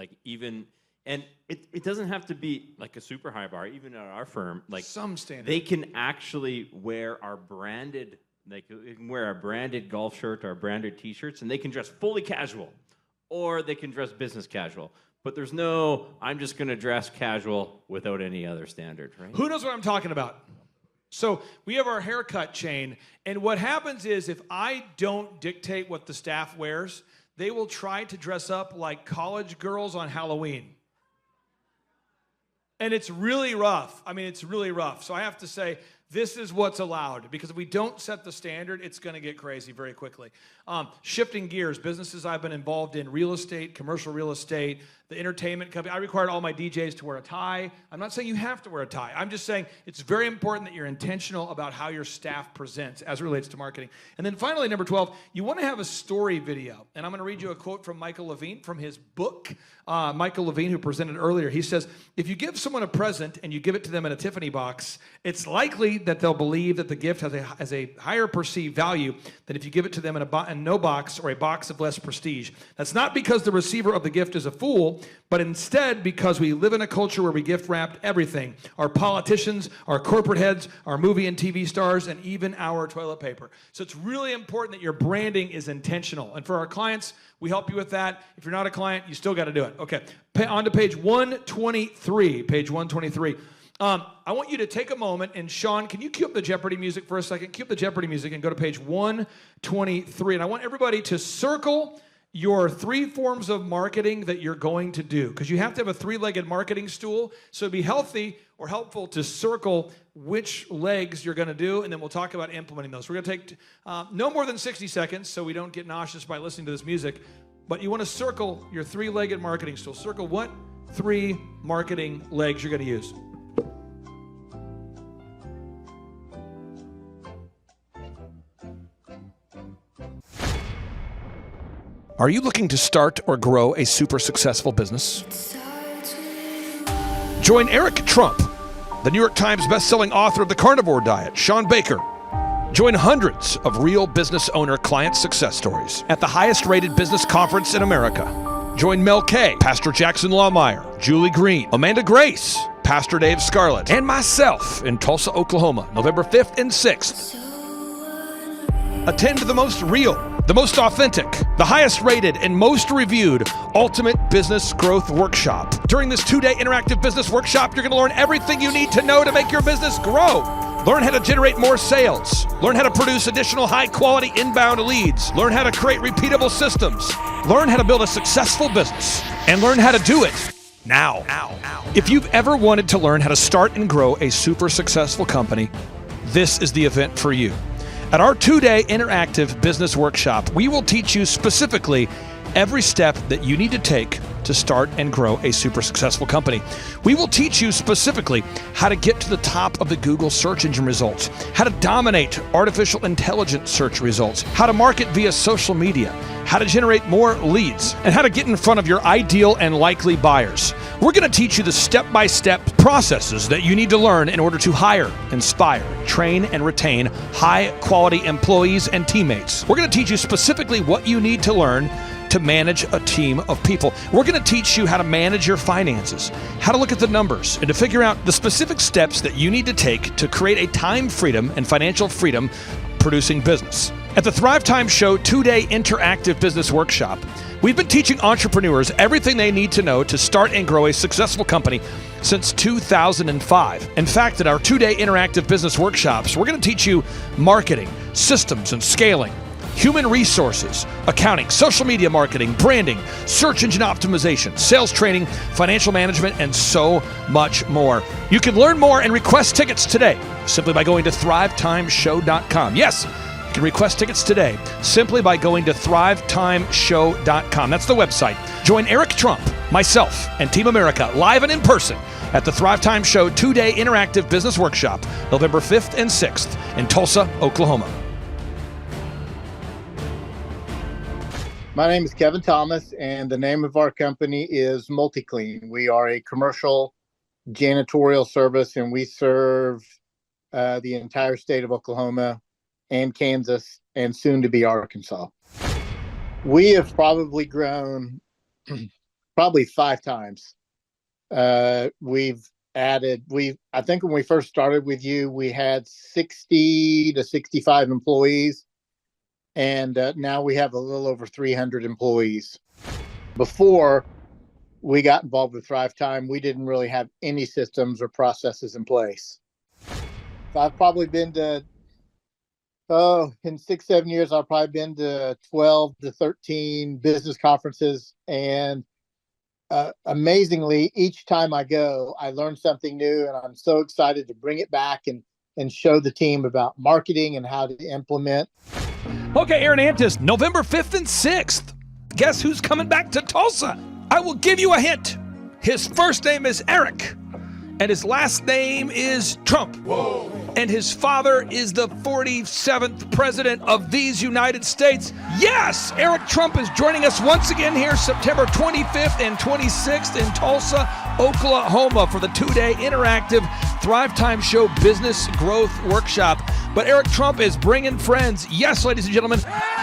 And it doesn't have to be like a super high bar. Even at our firm, like some standard, they can actually wear our branded. They can wear a branded golf shirt or a branded T-shirts, and they can dress fully casual, or they can dress business casual. But there's no, I'm just going to dress casual without any other standard, right? Who knows what I'm talking about? So we have our haircut chain, and what happens is if I don't dictate what the staff wears, they will try to dress up like college girls on Halloween. And it's really rough. It's really rough. So I have to say, this is what's allowed, because if we don't set the standard, it's going to get crazy very quickly. Shifting gears, businesses I've been involved in, real estate, commercial real estate, the entertainment company. I required all my DJs to wear a tie. I'm not saying you have to wear a tie. I'm just saying it's very important that you're intentional about how your staff presents as it relates to marketing. And then finally, number 12, you want to have a story video. And I'm going to read you a quote from Michael Levine from his book. Michael Levine, who presented earlier, he says, if you give someone a present and you give it to them in a Tiffany box, it's likely that they'll believe that the gift has a higher perceived value than if you give it to them in no box or a box of less prestige. That's not because the receiver of the gift is a fool, but instead because we live in a culture where we gift wrap everything. Our politicians, our corporate heads, our movie and TV stars, and even our toilet paper. So it's really important that your branding is intentional. And for our clients, we help you with that. If you're not a client, you still got to do it. Okay, on to page 123. Page 123. I want you to take a moment, and Sean, can you cue up the Jeopardy music for a second? Cue up the Jeopardy music and go to page 123. And I want everybody to circle your 3 forms of marketing that you're going to do, because you have to have a 3-legged marketing stool. So it'd be healthy or helpful to circle which legs you're going to do, and then we'll talk about implementing those. We're going to take no more than 60 seconds so we don't get nauseous by listening to this music. But you want to circle your 3-legged marketing stool. Circle what 3 marketing legs you're going to use. Are you looking to start or grow a super successful business? Join Eric Trump, the New York Times bestselling author of The Carnivore Diet, Sean Baker. Join hundreds of real business owner client success stories at the highest rated business conference in America. Join Mel Kay, Pastor Jackson Lawmeyer, Julie Green, Amanda Grace, Pastor Dave Scarlett, and myself in Tulsa, Oklahoma, November 5th and 6th. Attend the most real, the most authentic, the highest rated, and most reviewed Ultimate Business Growth Workshop. During this 2-day interactive business workshop, you're going to learn everything you need to know to make your business grow. Learn how to generate more sales. Learn how to produce additional high-quality inbound leads. Learn how to create repeatable systems. Learn how to build a successful business. And learn how to do it now. If you've ever wanted to learn how to start and grow a super successful company, this is the event for you. At our 2-day interactive business workshop, we will teach you specifically every step that you need to take to start and grow a super successful company. We will teach you specifically how to get to the top of the Google search engine results, how to dominate artificial intelligence search results, how to market via social media, how to generate more leads, and how to get in front of your ideal and likely buyers. We're going to teach you the step-by-step processes that you need to learn in order to hire, inspire, train, and retain high-quality employees and teammates. We're going to teach you specifically what you need to learn to manage a team of people. We're going to teach you how to manage your finances, how to look at the numbers, and to figure out the specific steps that you need to take to create a time freedom and financial freedom producing business. At the Thrivetime Show 2-day interactive business workshop, we've been teaching entrepreneurs everything they need to know to start and grow a successful company since 2005. In fact, at our 2-day interactive business workshops, we're going to teach you marketing, systems and scaling, human resources, accounting, social media marketing, branding, search engine optimization, sales training, financial management, and so much more. You can learn more and request tickets today simply by going to thrivetimeshow.com. Yes, you can request tickets today simply by going to thrivetimeshow.com. That's the website. Join Eric Trump, myself, and Team America live and in person at the Thrivetime Show 2-day interactive business workshop, November 5th and 6th in Tulsa, Oklahoma. My name is Kevin Thomas, and the name of our company is MultiClean. We are a commercial janitorial service, and we serve the entire state of Oklahoma and Kansas, and soon to be Arkansas. We have probably grown 5 times. I think when we first started with you, we had 60 to 65 employees. And now we have a little over 300 employees. Before we got involved with Thrivetime, we didn't really have any systems or processes in place. So I've probably been to, in 6-7 years, I've probably been to 12 to 13 business conferences. And amazingly, each time I go, I learn something new, and I'm so excited to bring it back and show the team about marketing and how to implement. Okay, Aaron Antis, November 5th and 6th. Guess who's coming back to Tulsa? I will give you a hint. His first name is Eric, and his last name is Trump. Whoa. And his father is the 47th president of these United States. Yes, Eric Trump is joining us once again here September 25th and 26th in Tulsa, Oklahoma for the 2-day interactive Thrivetime Show Business Growth Workshop. But Eric Trump is bringing friends. Yes, ladies and gentlemen,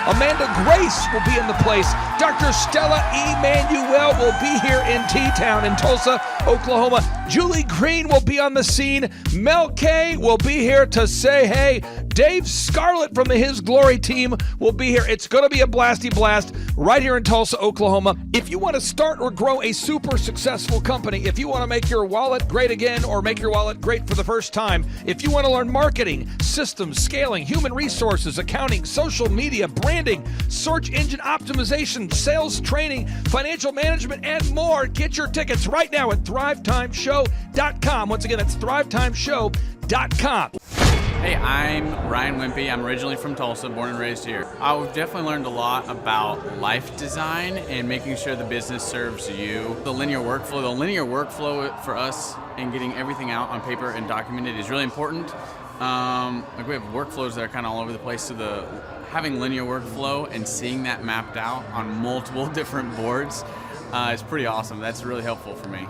Amanda Grace will be in the place. Dr. Stella Emanuel will be here in T-Town in Tulsa, Oklahoma. Julie Green will be on the scene. Mel Kay will be here to say hey. Dave Scarlett from the His Glory team will be here. It's going to be a blasty blast right here in Tulsa, Oklahoma. If you want to start or grow a super successful company, if you want to make your wallet great again or make your wallet great for the first time, if you want to learn marketing, systems, scaling, human resources, accounting, social media, branding, search engine optimization, sales training, financial management, and more, get your tickets right now at thrivetimeshow.com. Once again, that's thrivetimeshow.com. Hey, I'm Ryan Wimpy. I'm originally from Tulsa, born and raised here. I've definitely learned a lot about life design and making sure the business serves you. The linear workflow for us and getting everything out on paper and documented is really important. Like we have workflows that are kind of all over the place, so having linear workflow and seeing that mapped out on multiple different boards is pretty awesome. That's really helpful for me.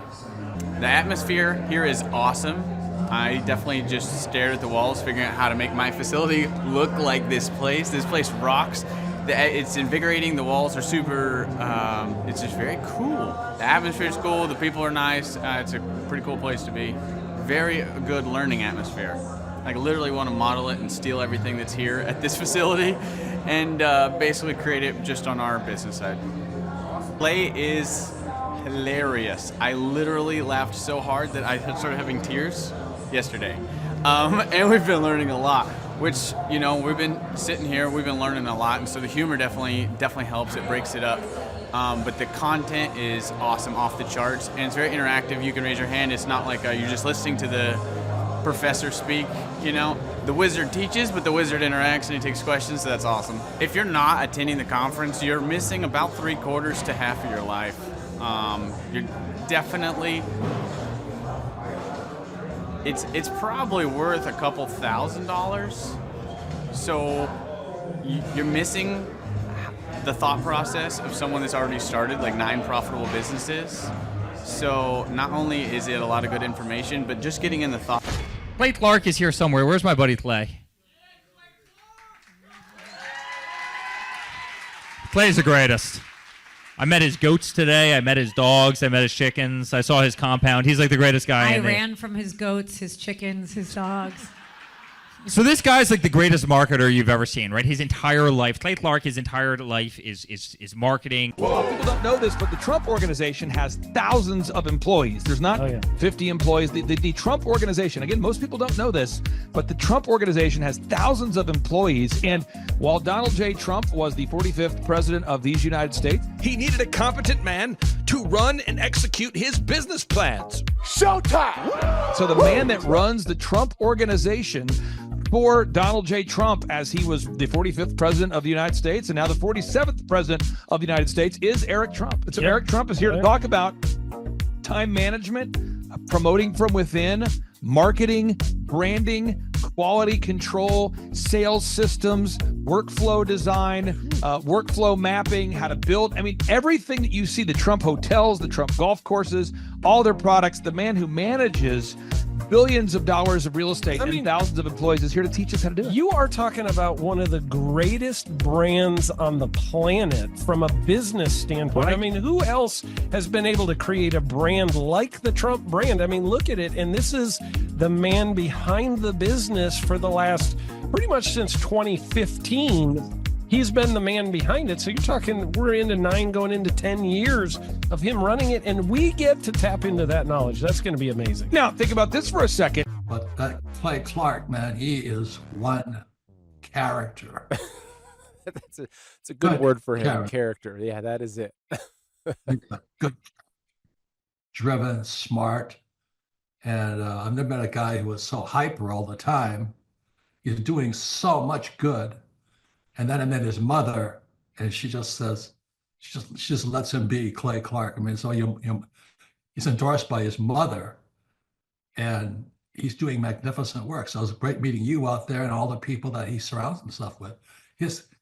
The atmosphere here is awesome. I definitely just stared at the walls, figuring out how to make my facility look like this place. This place rocks. It's invigorating. The walls are super, it's just very cool. The atmosphere is cool. The people are nice. It's a pretty cool place to be. Very good learning atmosphere. I literally want to model it and steal everything that's here at this facility and basically create it just on our business side. Play is hilarious. I literally laughed so hard that I started having tears yesterday. And we've been learning a lot, which, you know, we've been sitting here, we've been learning a lot, and so the humor definitely helps. It breaks it up. But the content is awesome, off the charts, and it's very interactive. You can raise your hand. It's not like you're just listening to the professor speak, you know. The wizard teaches, but the wizard interacts and he takes questions, so that's awesome. If you're not attending the conference, you're missing about 3/4 to half of your life. You're definitely, it's probably worth a couple $1,000s. So you're missing the thought process of someone that's already started like 9 profitable businesses. So not only is it a lot of good information, but just getting in the thought. Clay Clark is here somewhere. Where's my buddy Clay? Clay's the greatest. I met his goats today. I met his dogs. I met his chickens. I saw his compound. He's like the greatest guy. I ran from his goats, his chickens, his dogs. So this guy's like the greatest marketer you've ever seen, right? His entire life, Clay Clark, his entire life is marketing. Well, people don't know this, but the Trump organization has thousands of employees. There's not 50 employees. The Trump organization, again, most people don't know this, but the Trump organization has thousands of employees. And while Donald J. Trump was the 45th president of these United States, he needed a competent man to run and execute his business plans. Showtime! So the man that runs the Trump organization for Donald J. Trump, as he was the 45th president of the United States and now the 47th president of the United States, is Eric Trump. And so Eric Trump is here to talk about time management, promoting from within, marketing, branding, quality control, sales systems, workflow design, workflow mapping, how to build. I mean, everything that you see, the Trump hotels, the Trump golf courses, all their products, the man who manages billions of dollars of real estate and thousands of employees is here to teach us how to do it. You are talking about one of the greatest brands on the planet from a business standpoint. Right. I mean, who else has been able to create a brand like the Trump brand? I mean, look at it. And this is the man behind the business for the last, pretty much since 2015. He's been the man behind it. So you're talking, we're into 9 going into 10 years of him running it, and we get to tap into that knowledge. That's going to be amazing. Now, think about this for a second. But that Clay Clark, man, he is one character. It's a good word for him, character. Yeah, that is it. Good, driven, smart. And I've never met a guy who was so hyper all the time. He's doing so much good. And then I met his mother, and she just says, she just lets him be Clay Clark. I mean, so he's endorsed by his mother, and he's doing magnificent work. So it was great meeting you out there and all the people that he surrounds himself with.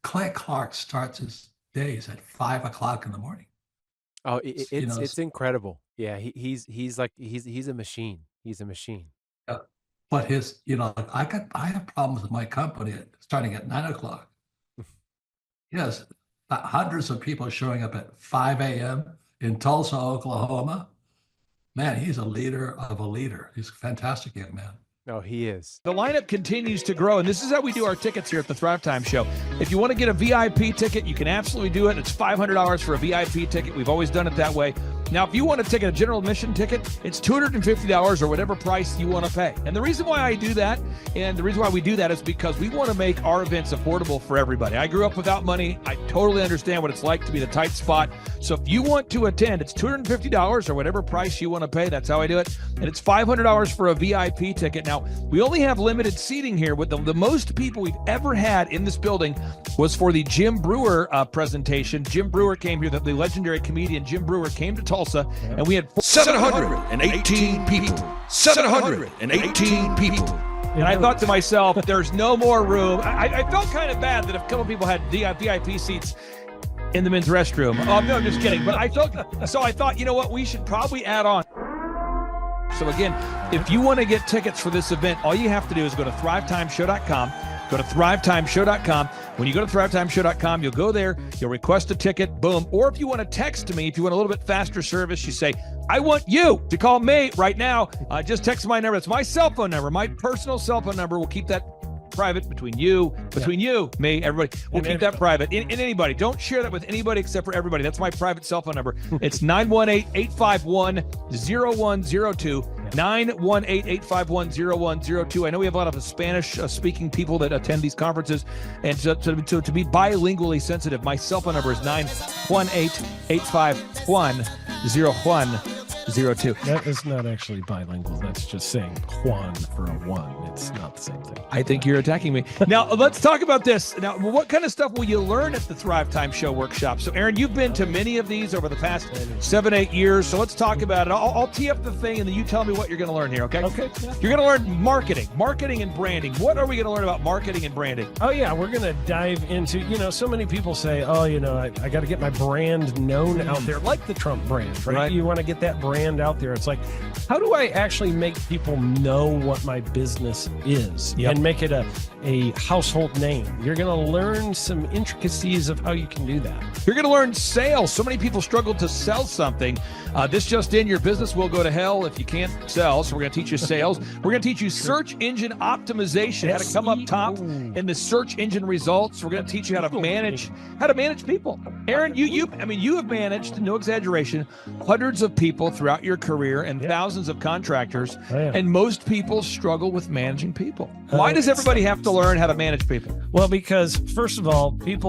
Clay Clark starts his days at 5 o'clock in the morning. Oh, it's incredible. Yeah, he's a machine. He's a machine. Yeah. But I have problems with my company starting at 9 o'clock. Yes, hundreds of people showing up at 5 a.m. in Tulsa, Oklahoma. Man, he's a leader of a leader. He's a fantastic young man. No, he is. The lineup continues to grow, and this is how we do our tickets here at the Thrivetime Show. If you want to get a VIP ticket, you can absolutely do it. It's $500 for a VIP ticket. We've always done it that way. Now, if you want to take a general admission ticket, it's $250 or whatever price you want to pay. And the reason why I do that, and the reason why we do that is because we want to make our events affordable for everybody. I grew up without money. I totally understand what it's like to be in a tight spot. So if you want to attend, it's $250 or whatever price you want to pay. That's how I do it. And it's $500 for a VIP ticket. Now, we only have limited seating here. With the most people we've ever had in this building was for the Jim Brewer presentation. Jim Brewer came here, the legendary comedian Jim Brewer came to Tulsa, and we had 718 people. 718 people. And I thought to myself, there's no more room. I felt kind of bad that a couple people had VIP seats in the men's restroom. Oh, no, I'm just kidding. But I thought, you know what? We should probably add on. So again, if you want to get tickets for this event, all you have to do is go to thrivetimeshow.com. Go to thrivetimeshow.com. When you go to thrivetimeshow.com, you'll go there, you'll request a ticket, boom. Or if you want to text me, if you want a little bit faster service, you say, I want you to call me right now. Just text my number. It's my cell phone number, my personal cell phone number. We'll keep that private between you, me, everybody. We'll keep that private. And anybody. Don't share that with anybody except for everybody. That's my private cell phone number. It's 918-851-0102. 918-851-0102. I know we have a lot of Spanish-speaking people that attend these conferences, and so to be bilingually sensitive, my cell phone number is 918-851-0102. That is not actually bilingual. That's just saying Juan for a one. It's not the same thing. I think you're attacking me. Now, let's talk about this. Now, what kind of stuff will you learn at the Thrive Time Show workshop? So, Aaron, you've been to many of these over the past 7-8 years. So let's talk about it. I'll tee up the thing, and then you tell me what you're going to learn here, okay? Okay. You're going to learn marketing and branding. What are we going to learn about marketing and branding? Oh, yeah. We're going to dive into, so many people say, I got to get my brand known out there, like the Trump brand, right? You want to get that brand out there. It's like, how do I actually make people know what my business is and make it a household name? You're going to learn some intricacies of how you can do that. You're going to learn sales. So many people struggle to sell something. This just in, your business will go to hell if you can't sell. So we're going to teach you sales. We're going to teach you search engine optimization, how to come up top in the search engine results. We're going to teach you how to manage people. Aaron, you have managed, no exaggeration, hundreds of people throughout your career and thousands of contractors. And most people struggle with managing people. Why does everybody have to learn how to manage people? Well, because first of all, you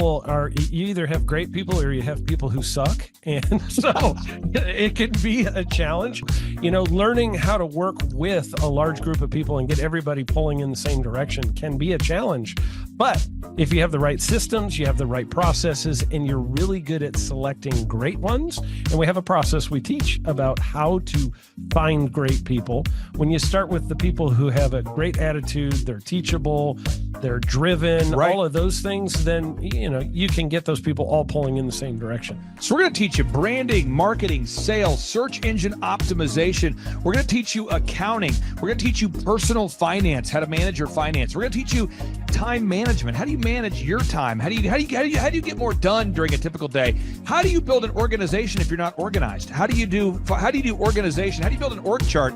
either have great people or you have people who suck. And so it can be a challenge. Learning how to work with a large group of people and get everybody pulling in the same direction can be a challenge. But if you have the right systems, you have the right processes, and you're really good at selecting great ones, and we have a process we teach about how to find great people. When you start with the people who have a great attitude, they're teachable, they're driven, all of those things, then, you can get those people all pulling in the same direction. So we're going to teach you branding, marketing, sales, search engine optimization. We're going to teach you accounting. We're going to teach you personal finance, how to manage your finance. We're going to teach you time management. How do you manage your time? How do you get more done during a typical day? How do you build an organization if you're not organized? How do you do organization? How do you build an org chart?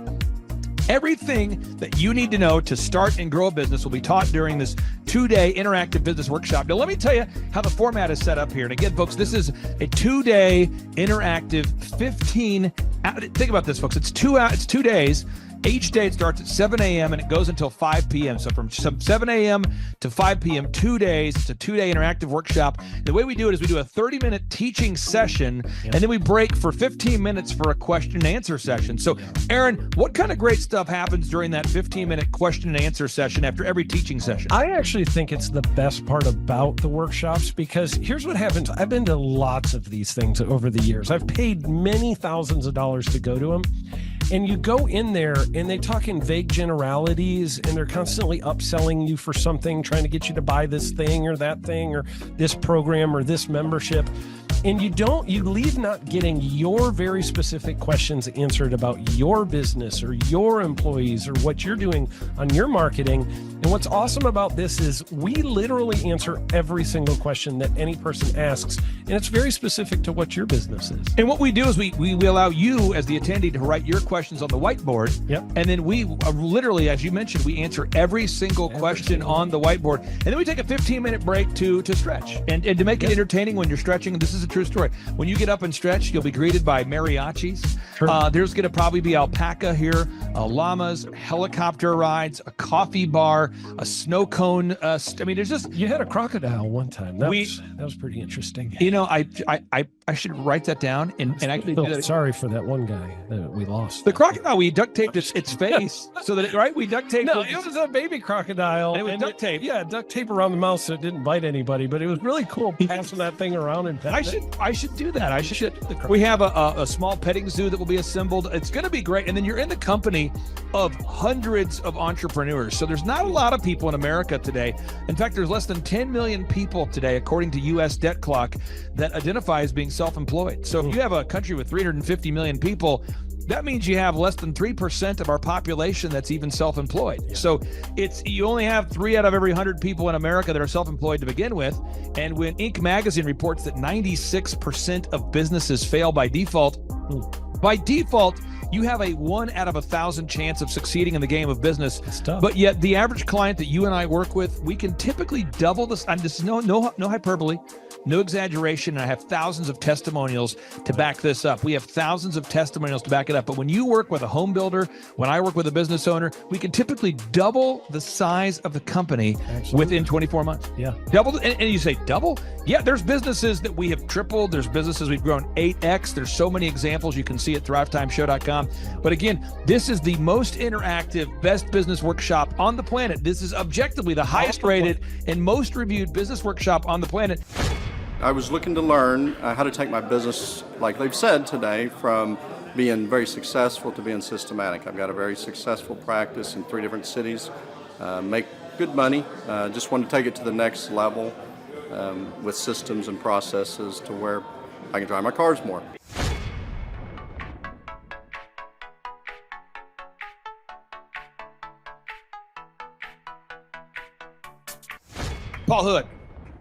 Everything that you need to know to start and grow a business will be taught during this 2-day interactive business workshop. Now, let me tell you how the format is set up here. And again, folks, this is a 2-day interactive 15. Think about this, folks. It's 2 days. Each day it starts at 7 a.m. and it goes until 5 p.m. So from 7 a.m. to 5 p.m., 2 days. It's a 2-day interactive workshop. The way we do it is we do a 30-minute teaching session, and then we break for 15 minutes for a question and answer session. So, Aaron, what kind of great stuff happens during that 15-minute question and answer session after every teaching session? I actually think it's the best part about the workshops, because here's what happens. I've been to lots of these things over the years. I've paid many thousands of dollars to go to them. And you go in there and they talk in vague generalities, and they're constantly upselling you for something, trying to get you to buy this thing or that thing or this program or this membership. And you leave not getting your very specific questions answered about your business or your employees or what you're doing on your marketing. And what's awesome about this is we literally answer every single question that any person asks, and it's very specific to what your business is. And what we do is we allow you as the attendee to write your questions on the whiteboard. And then we literally, as you mentioned, we answer every single question on the whiteboard. And then we take a 15-minute break to stretch and to make it entertaining when you're stretching. And this is a true story. When you get up and stretch, you'll be greeted by mariachis. There's going to probably be alpaca here, llamas, helicopter rides, a coffee bar, a snow cone. There's just... You had a crocodile one time. That was pretty interesting. I should write that down and I can do that. Sorry for that one guy that we lost. The crocodile, we duct taped its face so that we duct taped. No, it was a baby crocodile. And it was duct tape. Yeah, duct tape around the mouth so it didn't bite anybody. But it was really cool passing that thing around and I should I should do that. I should. We have a small petting zoo that will be assembled. It's going to be great. And then you're in the company of hundreds of entrepreneurs. So there's not a lot of people in America today. In fact, there's less than 10 million people today, according to U.S. Debt Clock, that identify as being self-employed. So if you have a country with 350 million people, that means you have less than 3% of our population that's even self-employed. Yeah. So you only have 3 out of every 100 people in America that are self-employed to begin with. And when Inc. magazine reports that 96% of businesses fail by default, you have a 1 out of 1,000 chance of succeeding in the game of business. But yet the average client that you and I work with, we can typically double this. And this is no hyperbole, no exaggeration. And I have thousands of testimonials to back this up. We have thousands of testimonials to back it up. But when you work with a home builder, when I work with a business owner, we can typically double the size of the company within 24 months. Yeah. Double. And you say double? Yeah, there's businesses that we have tripled. There's businesses we've grown 8x. There's so many examples you can see at thrivetimeshow.com. But again, this is the most interactive, best business workshop on the planet. This is objectively the highest rated and most reviewed business workshop on the planet. I was looking to learn how to take my business, like they've said today, from being very successful to being systematic. I've got a very successful practice in 3 different cities, make good money. Just want to take it to the next level with systems and processes to where I can drive my cars more. Paul Hood.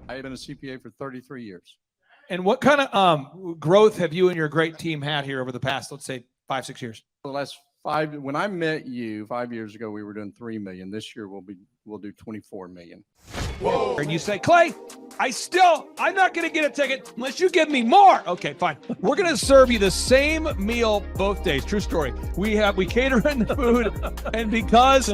I have been a CPA for 33 years. And what kind of growth have you and your great team had here over the past, let's say, 5-6 years? For the last 5, when I met you 5 years ago, we were doing 3 million. This year we'll do 24 million. Whoa. And you say, Clay, I'm not going to get a ticket unless you give me more. Okay, fine. We're going to serve you the same meal both days. True story. We cater in the food, and because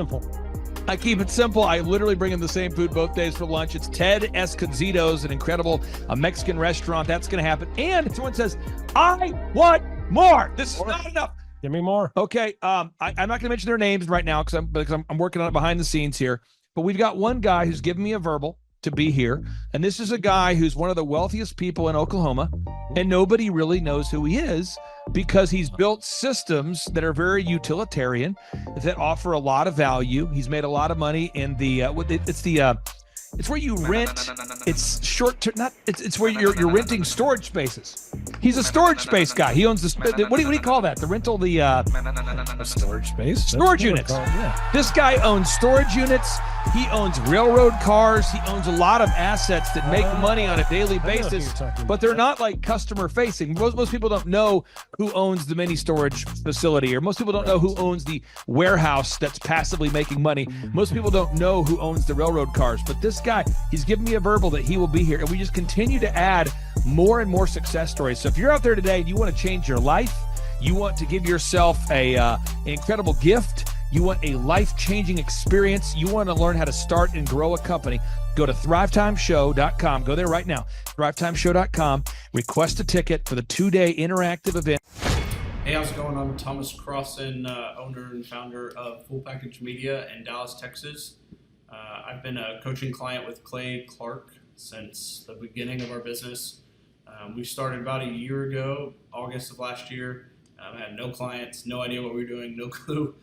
I keep it simple, I literally bring in the same food both days for lunch. It's Ted Escondido's, an incredible Mexican restaurant. That's going to happen. And if someone says, I want more, this is not enough. Give me more. Okay, I'm not going to mention their names right now because I'm working on it behind the scenes here. But we've got one guy who's given me a verbal to be here. And this is a guy who's one of the wealthiest people in Oklahoma. And nobody really knows who he is because he's built systems that are very utilitarian, that offer a lot of value. He's made a lot of money in the, it's where you rent. It's short term. It's where you're renting storage spaces. He's a storage space guy. He owns what do you call that? The rental, a storage space. Storage units. This guy owns storage units. He owns railroad cars. He owns a lot of assets that make money on a daily basis, but they're not like customer facing. Most people don't know who owns the mini storage facility, or most people don't know who owns the warehouse that's passively making money. Most people don't know who owns the railroad cars, but this guy, he's given me a verbal that he will be here, and we just continue to add more and more success stories. So if you're out there today and you want to change your life, you want to give yourself an incredible gift, you want a life-changing experience, you want to learn how to start and grow a company, go to thrivetimeshow.com. Go there right now, thrivetimeshow.com. Request a ticket for the 2-day interactive event. Hey, how's it going? I'm Thomas Crossan, owner and founder of Full Package Media in Dallas, Texas. I've been a coaching client with Clay Clark since the beginning of our business. We started about a year ago, August of last year. I had no clients, no idea what we were doing, no clue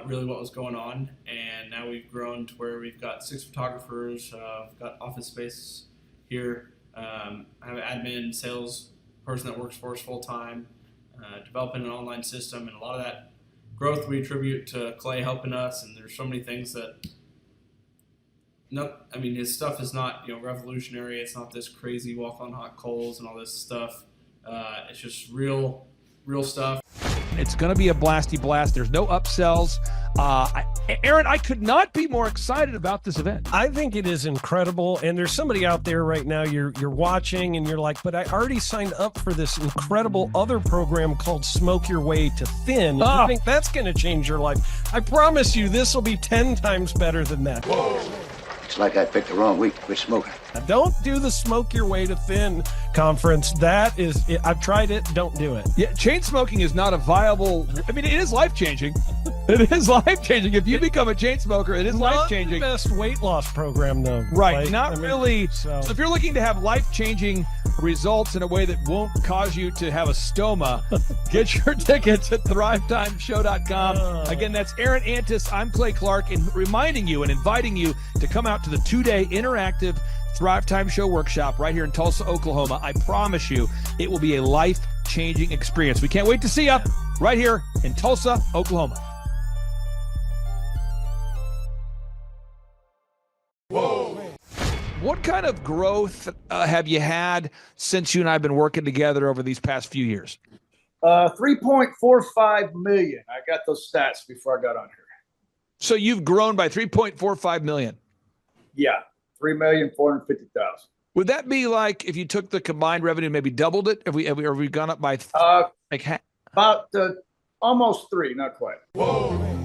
really what was going on. And now we've grown to where we've got 6 photographers, we've got office space here. I have an admin, sales person that works for us full time, developing an online system. And a lot of that growth we attribute to Clay helping us. And there's so many things that his stuff is not, revolutionary. It's not this crazy walk on hot coals and all this stuff. It's just real stuff. It's going to be a blasty blast. There's no upsells. Aaron, I could not be more excited about this event. I think it is incredible. And there's somebody out there right now, you're watching and you're like, but I already signed up for this incredible other program called Smoke Your Way to Thin. I think that's going to change your life. I promise you this will be 10 times better than that. Whoa. It's like I picked the wrong week to quit smoking. Now, don't do the Smoke Your Way to Thin conference. That is, I've tried it. Don't do it. Yeah, chain smoking is not a viable. It is life-changing. It is life-changing. If you become a chain smoker, it is life-changing. Not the best weight loss program, though. Right, really. So if you're looking to have life-changing results in a way that won't cause you to have a stoma. Get your tickets at thrivetimeshow.com. Again, that's Aaron Antis. I'm Clay Clark, and reminding you and inviting you to come out to the 2-day interactive Thrive Time Show workshop right here in Tulsa, Oklahoma. I promise you, it will be a life-changing experience. We can't wait to see you right here in Tulsa, Oklahoma. Whoa. What kind of growth have you had since you and I have been working together over these past few years? 3.45 million. I got those stats before I got on here. So you've grown by 3.45 million. Yeah, 3,450,000. Would that be like if you took the combined revenue and maybe doubled it? Have we gone up by about almost 3, not quite. Whoa.